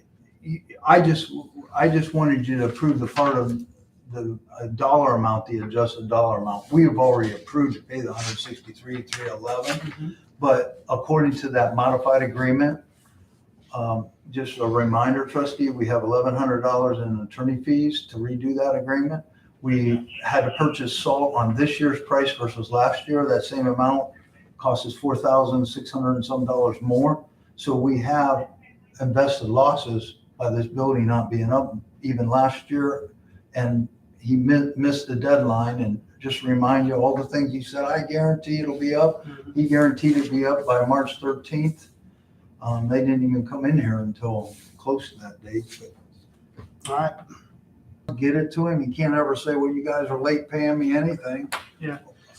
I just wanted you to approve the part of the dollar amount, the adjusted dollar amount. We have already approved to pay the $163,311. But according to that modified agreement, just a reminder, trustee, we have $1,100 in attorney fees to redo that agreement. We had to purchase salt on this year's price versus last year. That same amount cost us $4,600 and some dollars more. So we have invested losses by this building not being up even last year. And he missed the deadline. And just remind you, all the things he said, I guarantee it'll be up. He guaranteed it'd be up by March 13th. They didn't even come in here until close to that date. All right. get it to him. He can't ever say, well, you guys are late paying me anything.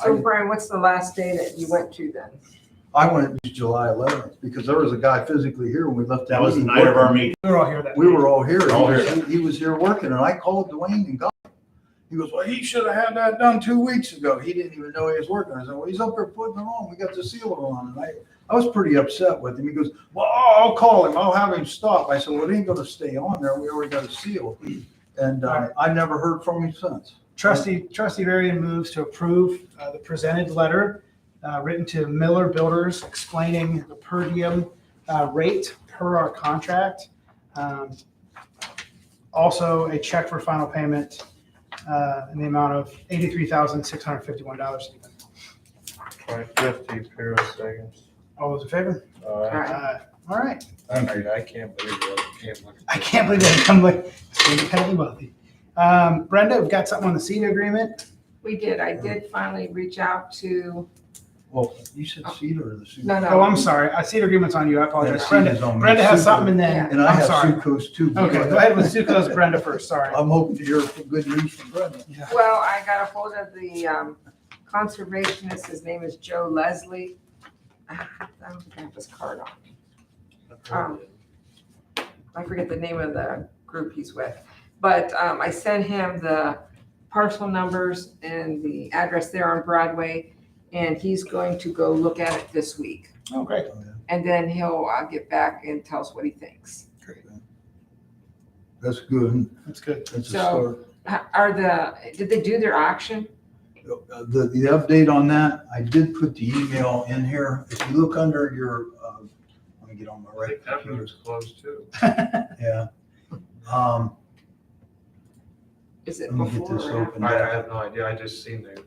So Brian, what's the last day that you went to then? I went July 11th because there was a guy physically here when we left. That was the night of our meeting. We were all here that We night. were all here. All here. He was here working and I called Dwayne and got him. He goes, well, he should have had that done 2 weeks ago. He didn't even know he was working. I said, well, he's up there putting it on. We got the seal on. And I was pretty upset with him. He goes, well, I'll call him. I'll have him stop. I said, well, it ain't going to stay on there. We already got a seal. And I never heard from him since. Trustee Varian moves to approve the presented letter written to Miller Builders explaining the per diem rate per our contract. Also, a check for final payment in the amount of $83,651. $550 per second. All those in favor? All right. I can't believe it. I can't believe that I'm like independently wealthy. Brenda, we've got something on the CETA agreement. We did. I did finally reach out to, Well, you said Cedar or the Sioux? no, no. Oh, I'm sorry. CETA agreement's on you. I apologize. Yeah, Brenda, CETA's on me. Brenda has Sioux- something and then, And I I'm have sorry. Sioux Coast too. Okay, go ahead with Succo's Brenda first, sorry. I'm hoping to hear good news from Brenda. Well, I got a hold of the conservationist. His name is Joe Leslie. I don't think I have his card on. I forget the name of the group he's with. But I sent him the parcel numbers and the address there on Broadway, and he's going to go look at it this week. Oh, great. And then he'll get back and tell us what he thinks. That's good. That's good. That's a So- start. Did they do their auction? The update on that, I did put the email in here. If you look under your, let me get on my right That computer. was closed too. Yeah. Is it Let me get before this or after? open. I have no idea. I just seen the.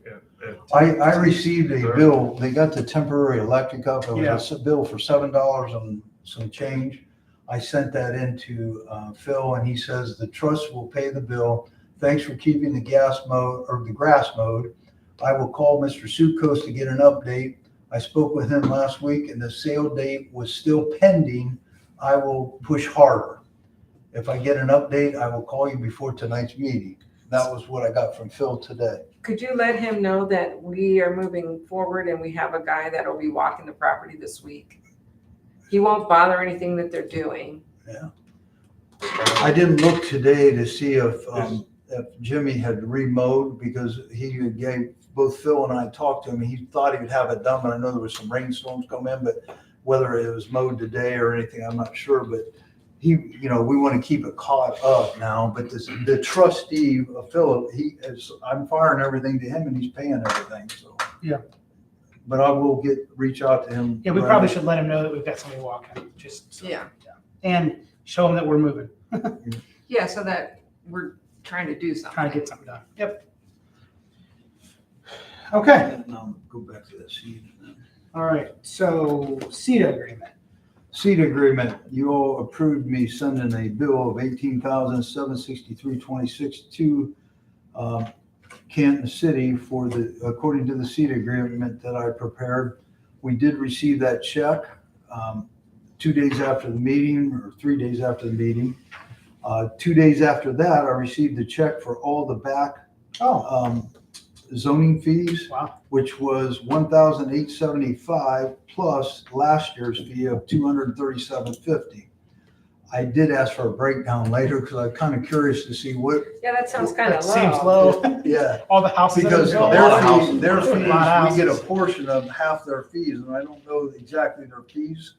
I received a bill. They got the temporary electric up. It was a bill for $7 and some change. I sent that into Phil and he says the trust will pay the bill. Thanks for keeping the gas mode or the grass mode. I will call Mr. Sucos to get an update. I spoke with him last week and the sale date was still pending. I will push harder. If I get an update, I will call you before tonight's meeting. That was what I got from Phil today. Could you let him know that we are moving forward and we have a guy that will be walking the property this week? He won't bother anything that they're doing. Yeah. I didn't look today to see if Jimmy had remowed because he gave, both Phil and I talked to him. He thought he would have it done, but I know there was some rainstorms come in, but whether it was mowed today or anything, I'm not sure, but we want to keep it caught up now, but the trustee, Philip, I'm firing everything to him and he's paying everything, so. Yeah. But I will reach out to him. Yeah, we probably should let him know that we've got somebody walking, just. So. Yeah. And show him that we're moving, Yeah, so that we're trying to do something. trying to get something done. Yep. Okay, Now go back to the seed. all right, so CETA agreement. Seed agreement, you all approved me sending a bill of $18,763.26 to Canton City according to the seed agreement that I prepared. We did receive that check 2 days after the meeting or 3 days after the meeting. 2 days after that, I received the check for all the back zoning fees. Wow. Which was $1,875 plus last year's fee of $237.50. I did ask for a breakdown later because I'm kind of curious to see what, Yeah, that sounds kind That of low. seems low. yeah, All the houses. that are because built. their A lot of fees, houses. we get a portion of half their fees, and I don't know exactly their fees.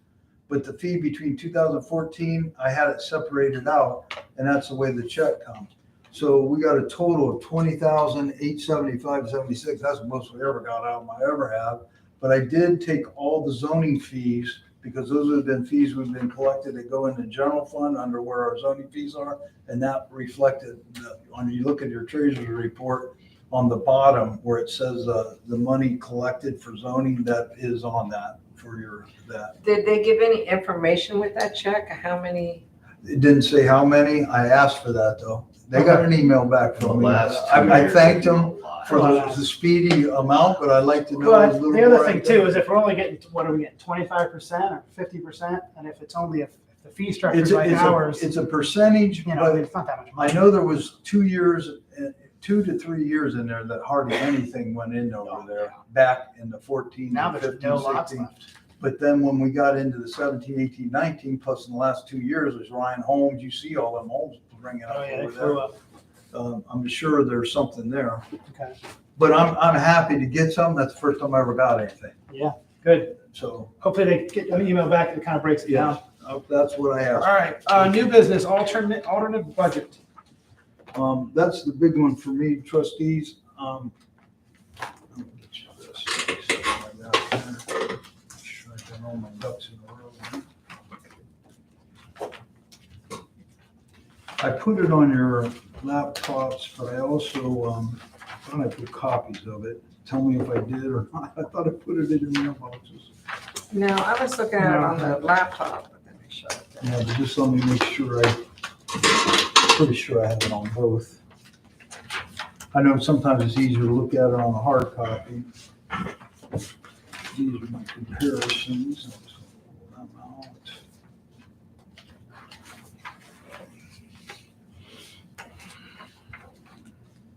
But the fee between 2014, I had it separated out, and that's the way the check comes. So we got a total of $20,875.76. That's the most we ever got out of them I ever have. But I did take all the zoning fees because those have been fees we've been collected that go in the general fund under where our zoning fees are. And that reflected you look at your treasurer's report on the bottom where it says the money collected for zoning, that is on that for that. Did they give any information with that check? How many? It didn't say how many. I asked for that though. They got an email back from me. I thanked them for the speedy amount, but I'd like to know a But little the other more. thing too is if we're only getting, what are we getting, 25% or 50%? And if it's only, if the fee structure It's, is like it's ours, it's a percentage, you know, I mean, but it's not that much I money. know there was 2 years, 2 to 3 years in there that hardly anything went in over there, back in the 14, Now to there's 15, no lots 16. left. But then when we got into the 17, 18, 19, plus in the last 2 years, there's Ryan Homes, you see all them homes ringing up Oh, yeah, they over flew there. up. I'm sure there's something there, Okay, but I'm happy to get some. That's the first time I ever got anything. good. So Hopefully they get an email back that kind of breaks it down. that's what I All asked. right, new business, alternate budget. That's the big one for me, trustees. Let me get you this. Something like that there. Make sure I got all my ducks in a row. I put it on your laptops, but I also, thought I put copies of it. Tell me if I did or not. I thought I put it in your mailboxes. No, I was looking at it on the laptop, but then I shut it down. Yeah, but just let me make sure pretty sure I have it on both. I know sometimes it's easier to look at it on a hard copy. These are my comparisons. I'm just gonna pull them out.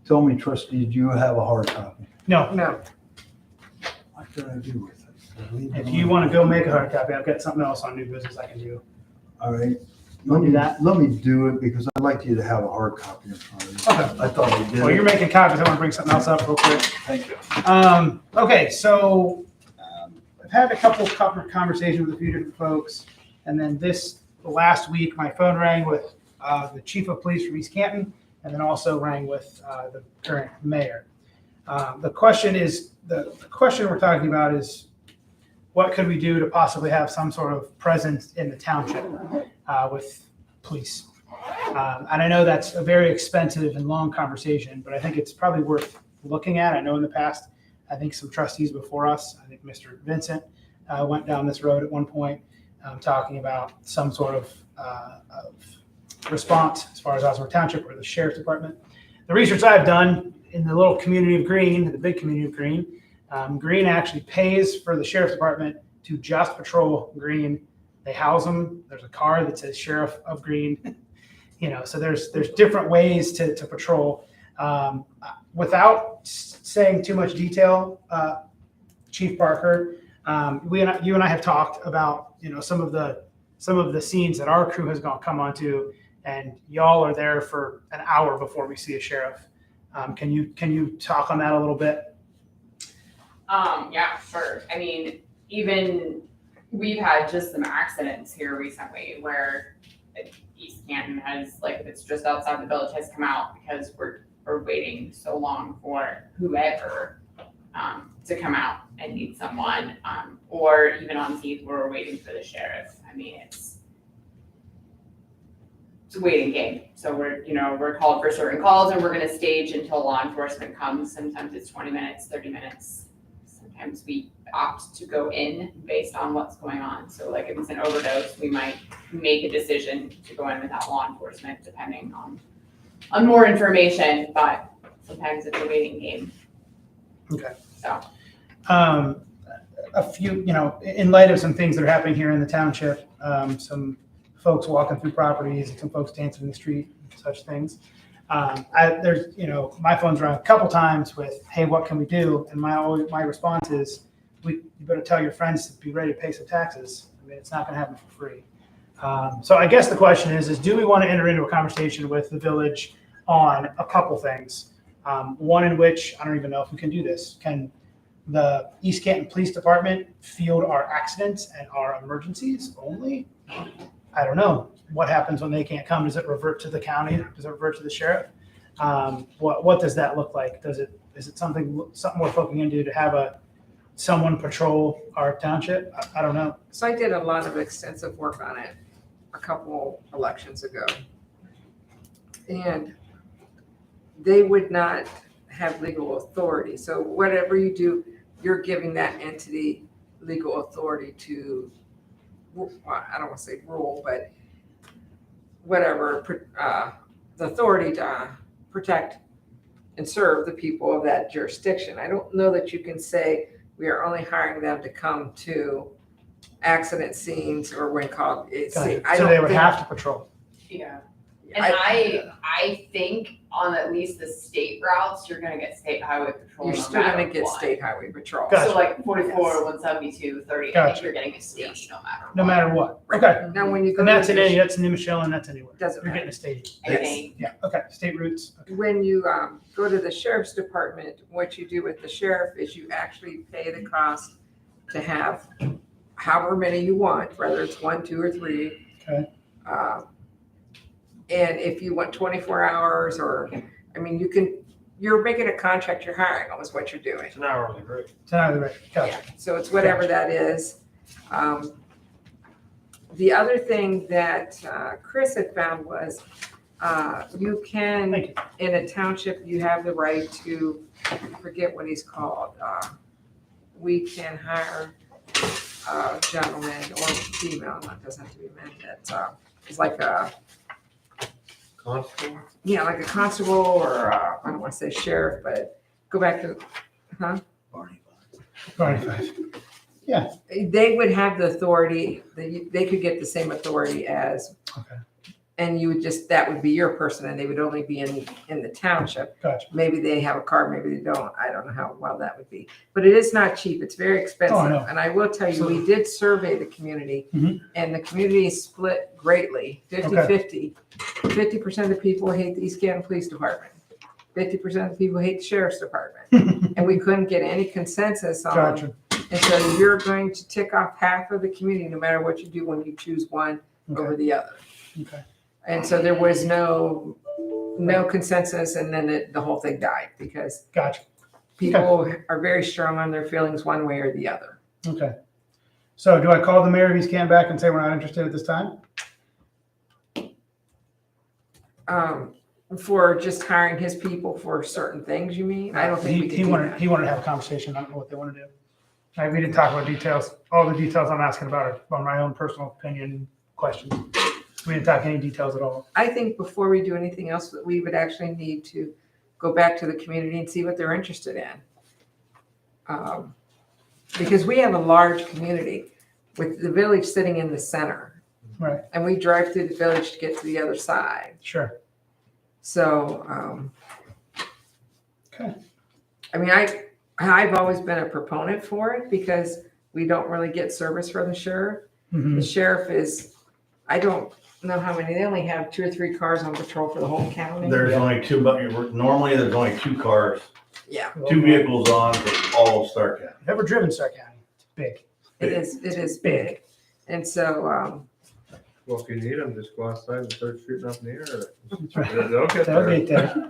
Tell me, trustee, do you have a hard copy? No, No, What did I do with it? Did I leave it if on? you want to go make a hard copy, I've got something else on new business I can do. All right. Wanna do that? Let me do it because I'd like you to have a hard copy in front of you. Okay. I thought I did. Well, you're making copies, I want to bring something else up real quick. Thank you. Okay, so I've had a couple of conversations with a few different folks, and then last week, my phone rang with the chief of police from East Canton, and then also rang with the current mayor. The question we're talking about is, what could we do to possibly have some sort of presence in the township with police? And I know that's a very expensive and long conversation, but I think it's probably worth looking at. I know in the past, I think some trustees before us, I think Mr. Vincent went down this road at one point, talking about some sort of response as far as Osnaburg Township or the sheriff's department. The research I've done in the little community of Green, the big community of Green, Green actually pays for the sheriff's department to just patrol Green. They house them. There's a car that says Sheriff of Green. So there's different ways to patrol. Without saying too much detail, Chief Barker, you and I have talked about some of the scenes that our crew has come onto, and y'all are there for an hour before we see a sheriff. Can you talk on that a little bit? Yeah, sure. I mean, even we've had just some accidents here recently where East Canton has, like, if it's just outside the village, has come out because we're waiting so long for whoever to come out and need someone, or even on scenes where we're waiting for the sheriff. I mean, it's a waiting game. So we're called for certain calls and we're gonna stage until law enforcement comes. Sometimes it's 20 minutes, 30 minutes. Sometimes we opt to go in based on what's going on. So like if it's an overdose, we might make a decision to go in without law enforcement depending on more information, but sometimes it's a waiting game. Okay. So. A few, in light of some things that are happening here in the township, some folks walking through properties, and some folks dancing in the street, such things. My phone's rung a couple times with, "Hey, what can we do?" And my response is, you better tell your friends to be ready to pay some taxes. I mean, it's not going to happen for free. So I guess the question is do we want to enter into a conversation with the village on a couple things? One in which I don't even know if we can do this. Can the East Canton Police Department field our accidents and our emergencies only? I don't know. What happens when they can't come? Does it revert to the county? Does it revert to the sheriff? What does that look like? Is it something we're looking into to have someone patrol our township? I don't know. so I did a lot of extensive work on it a couple elections ago. And they would not have legal authority. So whatever you do, you're giving that entity legal authority to, I don't want to say rule, but whatever, the authority to protect and serve the people of that jurisdiction. I don't know that you can say we are only hiring them to come to accident scenes or when called. So they would have to patrol. Yeah. And I think on at least the state routes, you're gonna get state highway patrol. You're no still gonna matter get what. state highway patrol. Gotcha. So like 44, 172, 30, I Gotcha. think you're getting a state no matter what. No matter what. Okay. Now, when you go And that's in to any, that's in New Michelle and that's anywhere. Doesn't You're matter. getting a state. I think. Yeah, okay, state routes. Okay. when you go to the sheriff's department, what you do with the sheriff is you actually pay the cost to have however many you want, whether it's 1, 2, or 3. Okay. And if you want 24 hours or, I mean, you're making a contract, you're hiring them is what you're doing. It's an hourly rate. It's another rate. Gotcha. So it's whatever that is. The other thing that Chris had found was you can, Thank you. in a township, you have the right to, I forget what he's called. We can hire a gentleman or female, that doesn't have to be men, it's like a, Constable? yeah, like a constable or I don't want to say sheriff, but go back to, Barney. 25. they would have the authority, they could get the same authority as, Okay. and you would just, that would be your person and they would only be in the township. Gotcha. Maybe they have a car, maybe they don't. I don't know how well that would be. But it is not cheap. It's very expensive. Oh, I know. And I will tell you, we did survey the community Mhm. and the community is split greatly, 50-50. 50% of the people hate the East Canton Police Department. 50% of the people hate the Sheriff's Department. And we couldn't get any consensus on. Gotcha. And so you're going to tick off half of the community, no matter what you do when you choose one over the other. Okay. And so there was no consensus, and then the whole thing died because Gotcha. people are very strong on their feelings one way or the other. Okay. So do I call the mayor of East Canton back and say we're not interested at this time? For just hiring his people for certain things, you mean? I don't think we He can do wanted, that. he wanted to have a conversation. I don't know what they want to do. Right, we didn't talk about details. All the details I'm asking about are on my own personal opinion questions. We didn't talk any details at all. I think before we do anything else, that we would actually need to go back to the community and see what they're interested in. Because we have a large community with the village sitting in the center. Right. And we drive through the village to get to the other side. Sure. So, Okay. I mean, I've always been a proponent for it because we don't really get service from the sheriff. Mhm. The sheriff is, I don't know how many, they only have 2 or 3 cars on patrol for the whole county. There's only 2, but normally there's only 2 cars, Yeah, 2 vehicles on for all of Stark County. Never driven Stark County. It's big. it is big. And so, Well, if you need them, just go outside and start shooting up in the air. That's right. They'll get They'll there. get there.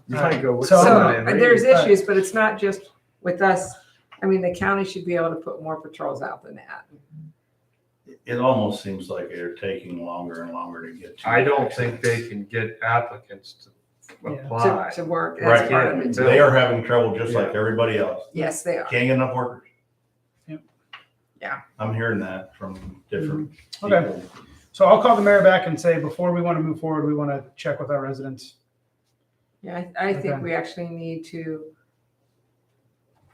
You might go with So- somebody so and there's maybe- issues, but it's not just with us. I mean, the county should be able to put more patrols out than that. It almost seems like they're taking longer and longer to get to. I don't think they can get applicants to Yeah. apply. To work, that's Right, part of it. they are having trouble just like everybody else. Yes, they are. Can't get enough workers. Yep. Yeah. I'm hearing that from different Okay. people. So I'll call the mayor back and say, before we want to move forward, we want to check with our residents. Yeah, I think Okay. we actually need to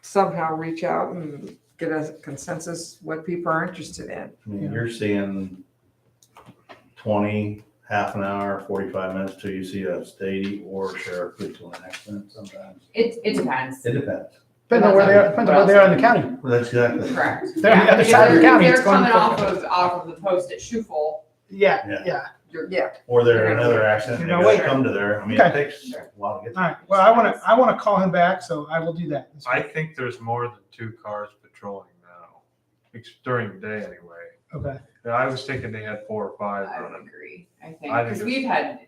somehow reach out and get a consensus what people are interested in. I mean, you're seeing 20, half an hour, 45 minutes till you see a state or sheriff put to an accident sometimes. It depends. It depends. Depends on where they are, depends on where they are in the county. Well, that's exactly. Correct. They're on the Yeah, other if side of the they're- county, if it's They're going coming quicker. off of the post at Shufel. Yeah, Yeah. yeah. Yeah, Or they're in another accident and You they know, gotta wait. come to there. I mean, it Okay. takes a while to get All there. right. Well, I want to call him back, so I will do that. I think there's more than 2 cars patrolling now, during the day anyway. Okay. And I was thinking they had 4 or 5 I would running. agree, I think, I think because we've had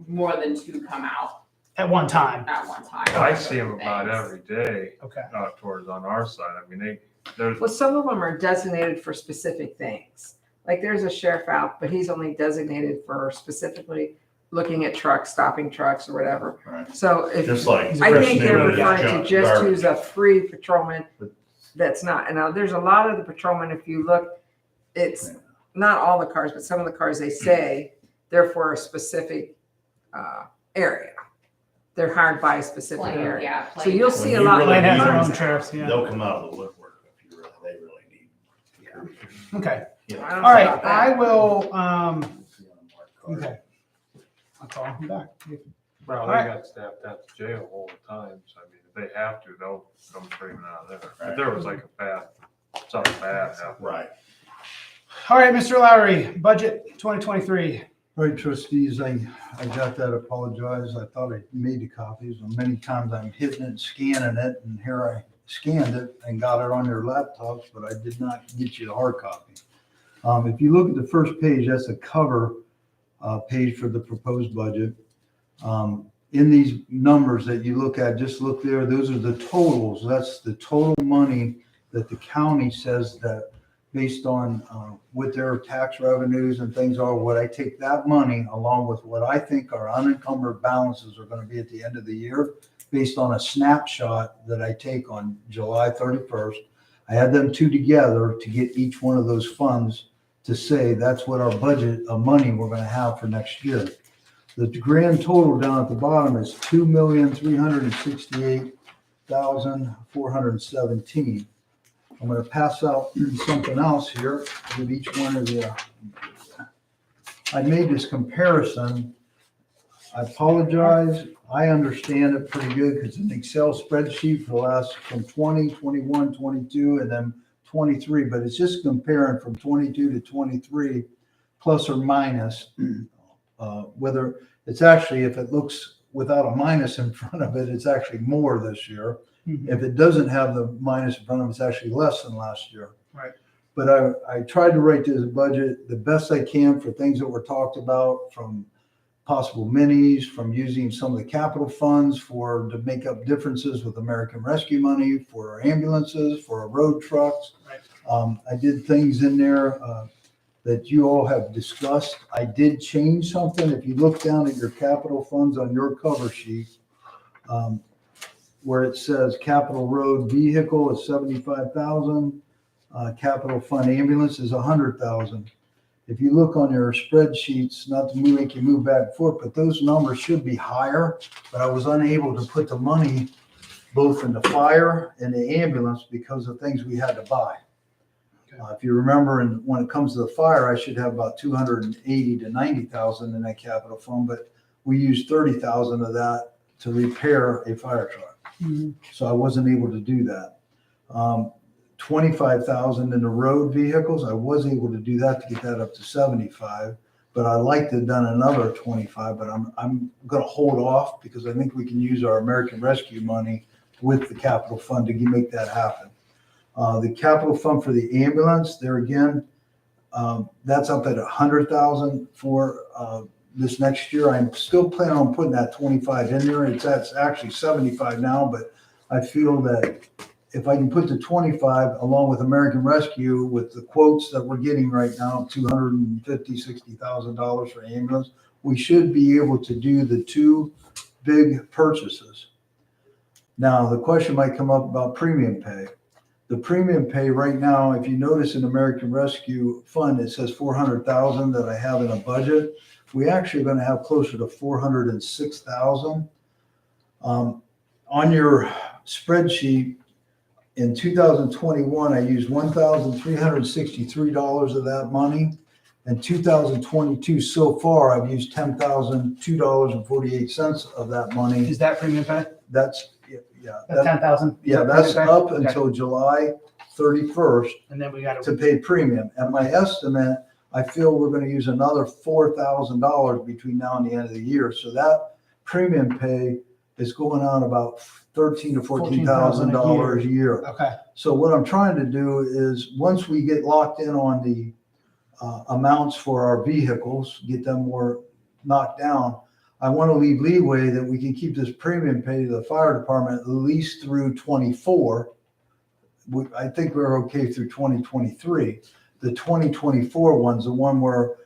more than 2 come out At one time. at one time. I see them about Thanks. every day Okay. out towards on our side. I mean, there's, well, some of them are designated for specific things. Like there's a sheriff out, but he's only designated for specifically looking at trucks, stopping trucks or whatever. Right. So if, Just like. I Chris think they're knew that referring to junk just garbage. use a free patrolman that's not. And now there's a lot of the patrolmen, if you look, it's not all the cars, but some of the cars they say they're for a specific area. They're hired by a specific Plain, area. yeah. So plain. you'll see a When you lot. really Plain has need their them, own sheriffs, yeah. They'll come out of the woodwork if they really need Okay, Yeah. I don't all know right, about that. I will, See on a marked card. okay. I'll call him back. Well, All they right. got staffed at the jail all the time, so I mean, if they have to, they'll come screaming out of there. Right. If there was like a bad, something bad happened. Right. All right, Mr. Lowry, budget 2023. Right, trustees, I got that, apologize. I thought I made the copies, and many times I'm hitting it, scanning it, and here I scanned it and got it on your laptops, but I did not get you the hard copy. If you look at the first page, that's a cover page for the proposed budget. In these numbers that you look at, just look there, those are the totals. That's the total money that the county says that based on what their tax revenues and things are, what I take that money along with what I think our unencumbered balances are going to be at the end of the year, based on a snapshot that I take on July 31st. I add them two together to get each one of those funds to say that's what our budget of money we're going to have for next year. The grand total down at the bottom is $2,368,417. I'm going to pass out something else here with each one of the, I made this comparison. I apologize. I understand it pretty good because it's an Excel spreadsheet for the last from 20, 21, 22, and then 23, but it's just comparing from 22 to 23, plus or minus, whether it's actually, if it looks without a minus in front of it, it's actually more this year. If it doesn't have the minus in front of it, it's actually less than last year. Right. But I tried to write this budget the best I can for things that were talked about, from possible minis, from using some of the capital funds to make up differences with American Rescue money, for our ambulances, for our road trucks. Right. I did things in there that you all have discussed. I did change something. If you look down at your capital funds on your cover sheet, where it says capital road vehicle is 75,000, capital fund ambulance is 100,000. If you look on your spreadsheets, not to make you move back and forth, but those numbers should be higher, but I was unable to put the money both in the fire and the ambulance because of things we had to buy. If you remember, when it comes to the fire, I should have about 280 to 90,000 in that capital fund, but we used 30,000 of that to repair a fire truck. So I wasn't able to do that. 25,000 in the road vehicles. I was able to do that to get that up to 75, but I like to have done another 25, but I'm going to hold off because I think we can use our American Rescue money with the capital fund to make that happen. The capital fund for the ambulance, there again, that's up at 100,000 for this next year. I'm still planning on putting that 25 in there. That's actually 75 now, but I feel that if I can put the 25 along with American Rescue with the quotes that we're getting right now, $250,000-$60,000 for ambulance, we should be able to do the two big purchases. Now, the question might come up about premium pay. The premium pay right now, if you notice in American Rescue Fund, it says 400,000 that I have in a budget. We actually are going to have closer to 406,000. On your spreadsheet, in 2021, I used $1,363 of that money. In 2022, so far, I've used $10,002.48 of that money. Is that premium pay? That's, yeah. That's 10,000? Yeah, that's up until July 31st And then we got to pay premium. And my estimate, I feel we're going to use another $4,000 between now and the end of the year. So that premium pay is going on about $13,000 to $14,000 a year. Okay. So what I'm trying to do is, once we get locked in on the amounts for our vehicles, get them more knocked down, I want to leave leeway that we can keep this premium pay to the fire department at least through 24. I think we're okay through 2023. The 2024 one's the one where,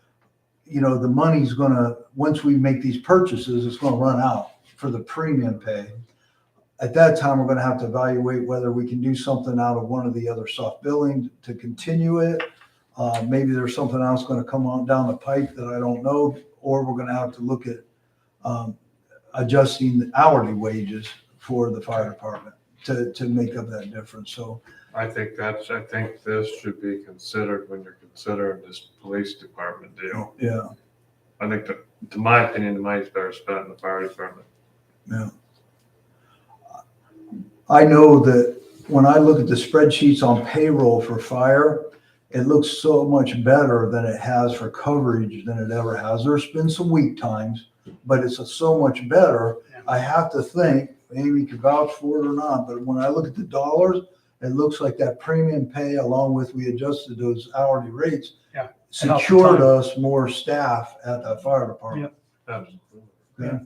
the money's going to, once we make these purchases, it's going to run out for the premium pay. At that time, we're going to have to evaluate whether we can do something out of one of the other soft billing to continue it. Maybe there's something else going to come on down the pipe that I don't know, or we're going to have to look at adjusting the hourly wages for the fire department to make up that difference. So I think this should be considered when you're considering this police department deal. Yeah, I think that, to my opinion, the money's better spent in the fire department. yeah. I know that when I look at the spreadsheets on payroll for fire, it looks so much better than it has for coverage than it ever has. There's been some weak times, but it's so much better. I have to think, Amy could vouch for it or not, but when I look at the dollars, it looks like that premium pay, along with we adjusted those hourly rates, Yeah. secured us more staff at that fire department. Absolutely.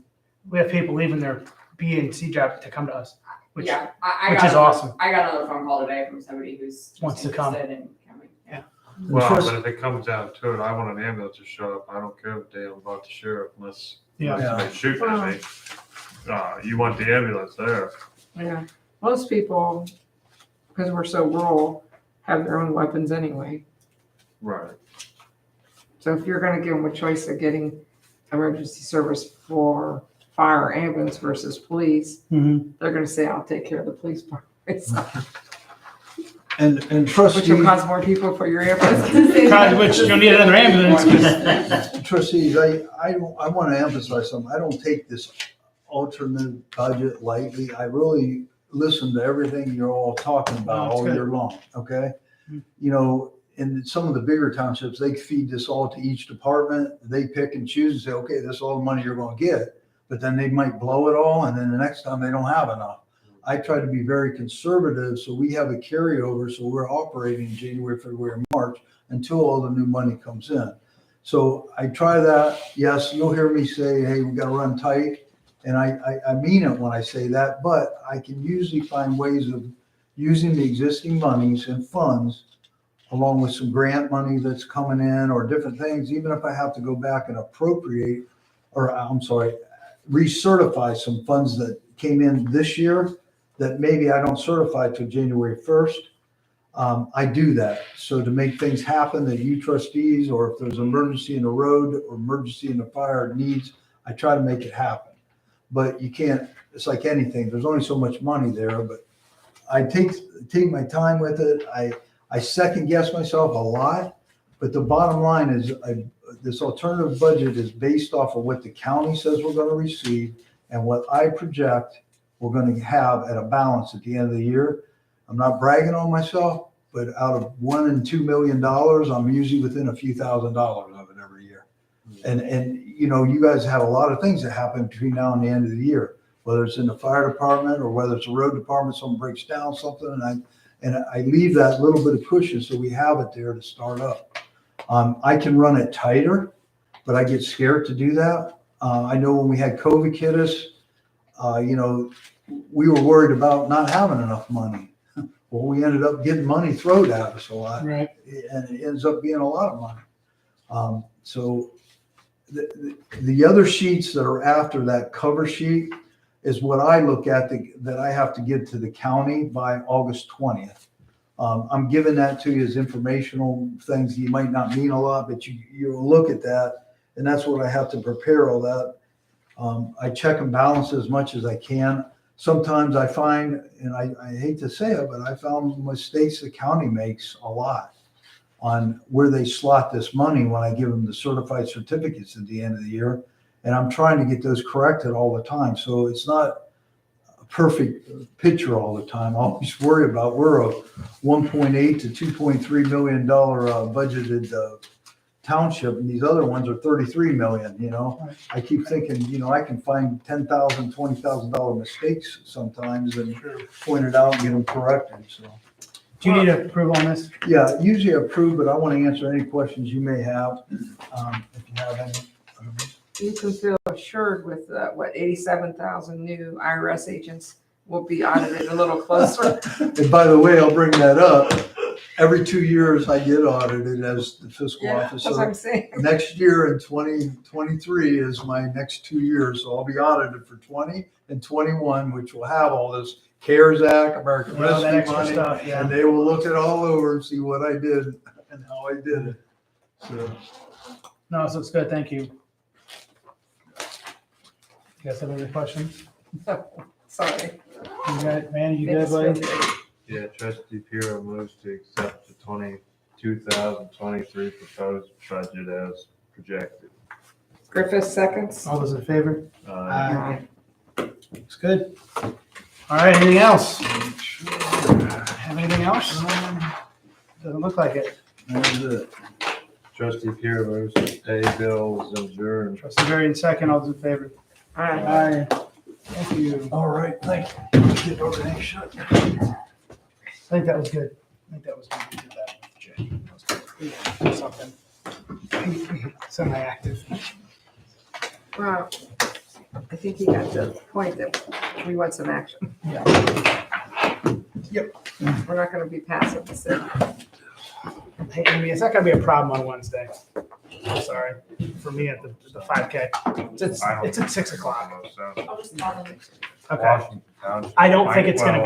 We have people leaving their B and C job to come to us, which Yeah, I which got is awesome. I got another phone call today from somebody who's Wants to come. interested in coming. Yeah. Well, Trust- but if it comes down to it, I want an ambulance to show up. I don't care if they about the sheriff unless they shoot at me. You want the ambulance there. Yeah, most people, because we're so rural, have their own weapons anyway. Right. So if you're gonna give them a choice of getting emergency service for fire or ambulance versus police, Mhm. they're gonna say, I'll take care of the police part. And Which will trustee, cause more people for your ambulance. Which you'll need another ambulance. 'Cause trustees, I want to emphasize something. I don't take this alternate budget lightly. I really listen to everything you're all talking about that's all good. year long, okay? Mhm. You know, in some of the bigger townships, they feed this all to each department. They pick and choose and say, okay, this is all the money you're going to get. But then they might blow it all, and then the next time they don't have enough. I try to be very conservative, so we have a carryover, so we're operating in January, February, March until all the new money comes in. So I try that. Yes, you'll hear me say, hey, we got to run tight. And I mean it when I say that, but I can usually find ways of using the existing monies and funds along with some grant money that's coming in or different things, even if I have to go back and appropriate, or I'm sorry, recertify some funds that came in this year that maybe I don't certify till January 1st. I do that. So to make things happen that you trustees, or if there's an emergency in the road or emergency in the fire needs, I try to make it happen. But you can't, it's like anything, there's only so much money there, but I take my time with it. I second guess myself a lot, but the bottom line is this alternative budget is based off of what the county says we're going to receive and what I project we're going to have at a balance at the end of the year. I'm not bragging on myself, but out of $1 and $2 million, I'm usually within a few $1,000s of it every year. And you know, you guys have a lot of things that happen between now and the end of the year, whether it's in the fire department or whether it's a road department, someone breaks down something, and I leave that little bit of cushion so we have it there to start up. I can run it tighter, but I get scared to do that. I know when we had COVID hit us, you know, we were worried about not having enough money. Well, we ended up getting money thrown at us a lot, Right. and it ends up being a lot of money. So the other sheets that are after that cover sheet is what I look at that I have to give to the county by August 20th. I'm giving that to you as informational things. You might not mean a lot, but you look at that, and that's what I have to prepare all that. I check and balance as much as I can. Sometimes I find, and I hate to say it, but I found mistakes the county makes a lot on where they slot this money when I give them the certified certificates at the end of the year. And I'm trying to get those corrected all the time. So it's not a perfect picture all the time. I always worry about, we're a $1.8 to $2.3 million budgeted township, and these other ones are 33 million, you know. Right. I keep thinking, you know, I can find $10,000, $20,000 mistakes sometimes and point it out and get them corrected, so. Do you need approval on this? Yeah, usually approve, but I want to answer any questions you may have, if you have any. You can feel assured with, 87,000 new IRS agents will be audited a little closer. And by the way, I'll bring that up. Every 2 years I get audited as the fiscal Yeah, that's what officer. I'm saying. Next year in 2023 is my next 2 years, so I'll be audited for 20 and 21, which will have all this CARES Act, American Well, that Rescue extra money, stuff, yeah. and they will look it all over and see what I did and how I did it. So, No, so it's good. Thank you. You guys have any questions? Sorry. You got, man, you Made good, us feel buddy? good. Yeah, trustee Puro moves to accept the 2023 proposed budget as projected. Griffith seconds. All those in favor? Uh, Looks good. All right, anything else? Have anything else? Doesn't look like it. That's it. Trustee Puro moves to pay bills and adjourn. Trustee Varian second, all those in favor? All right. Aye. Thank you. All right, thank you. Get everything shut. I think that was good. I think that was good. We did that with Jay. That was good. We did something. Semi-active. Well, I think he got the point that we want some action. Yeah. Yep. We're not gonna be passive, so. Hey, Amy, it's not gonna be a problem on Wednesday. I'm sorry, for me at the 5K. It's at 6 o'clock. I'll just call them. Okay. Washington Township. I don't think it's gonna be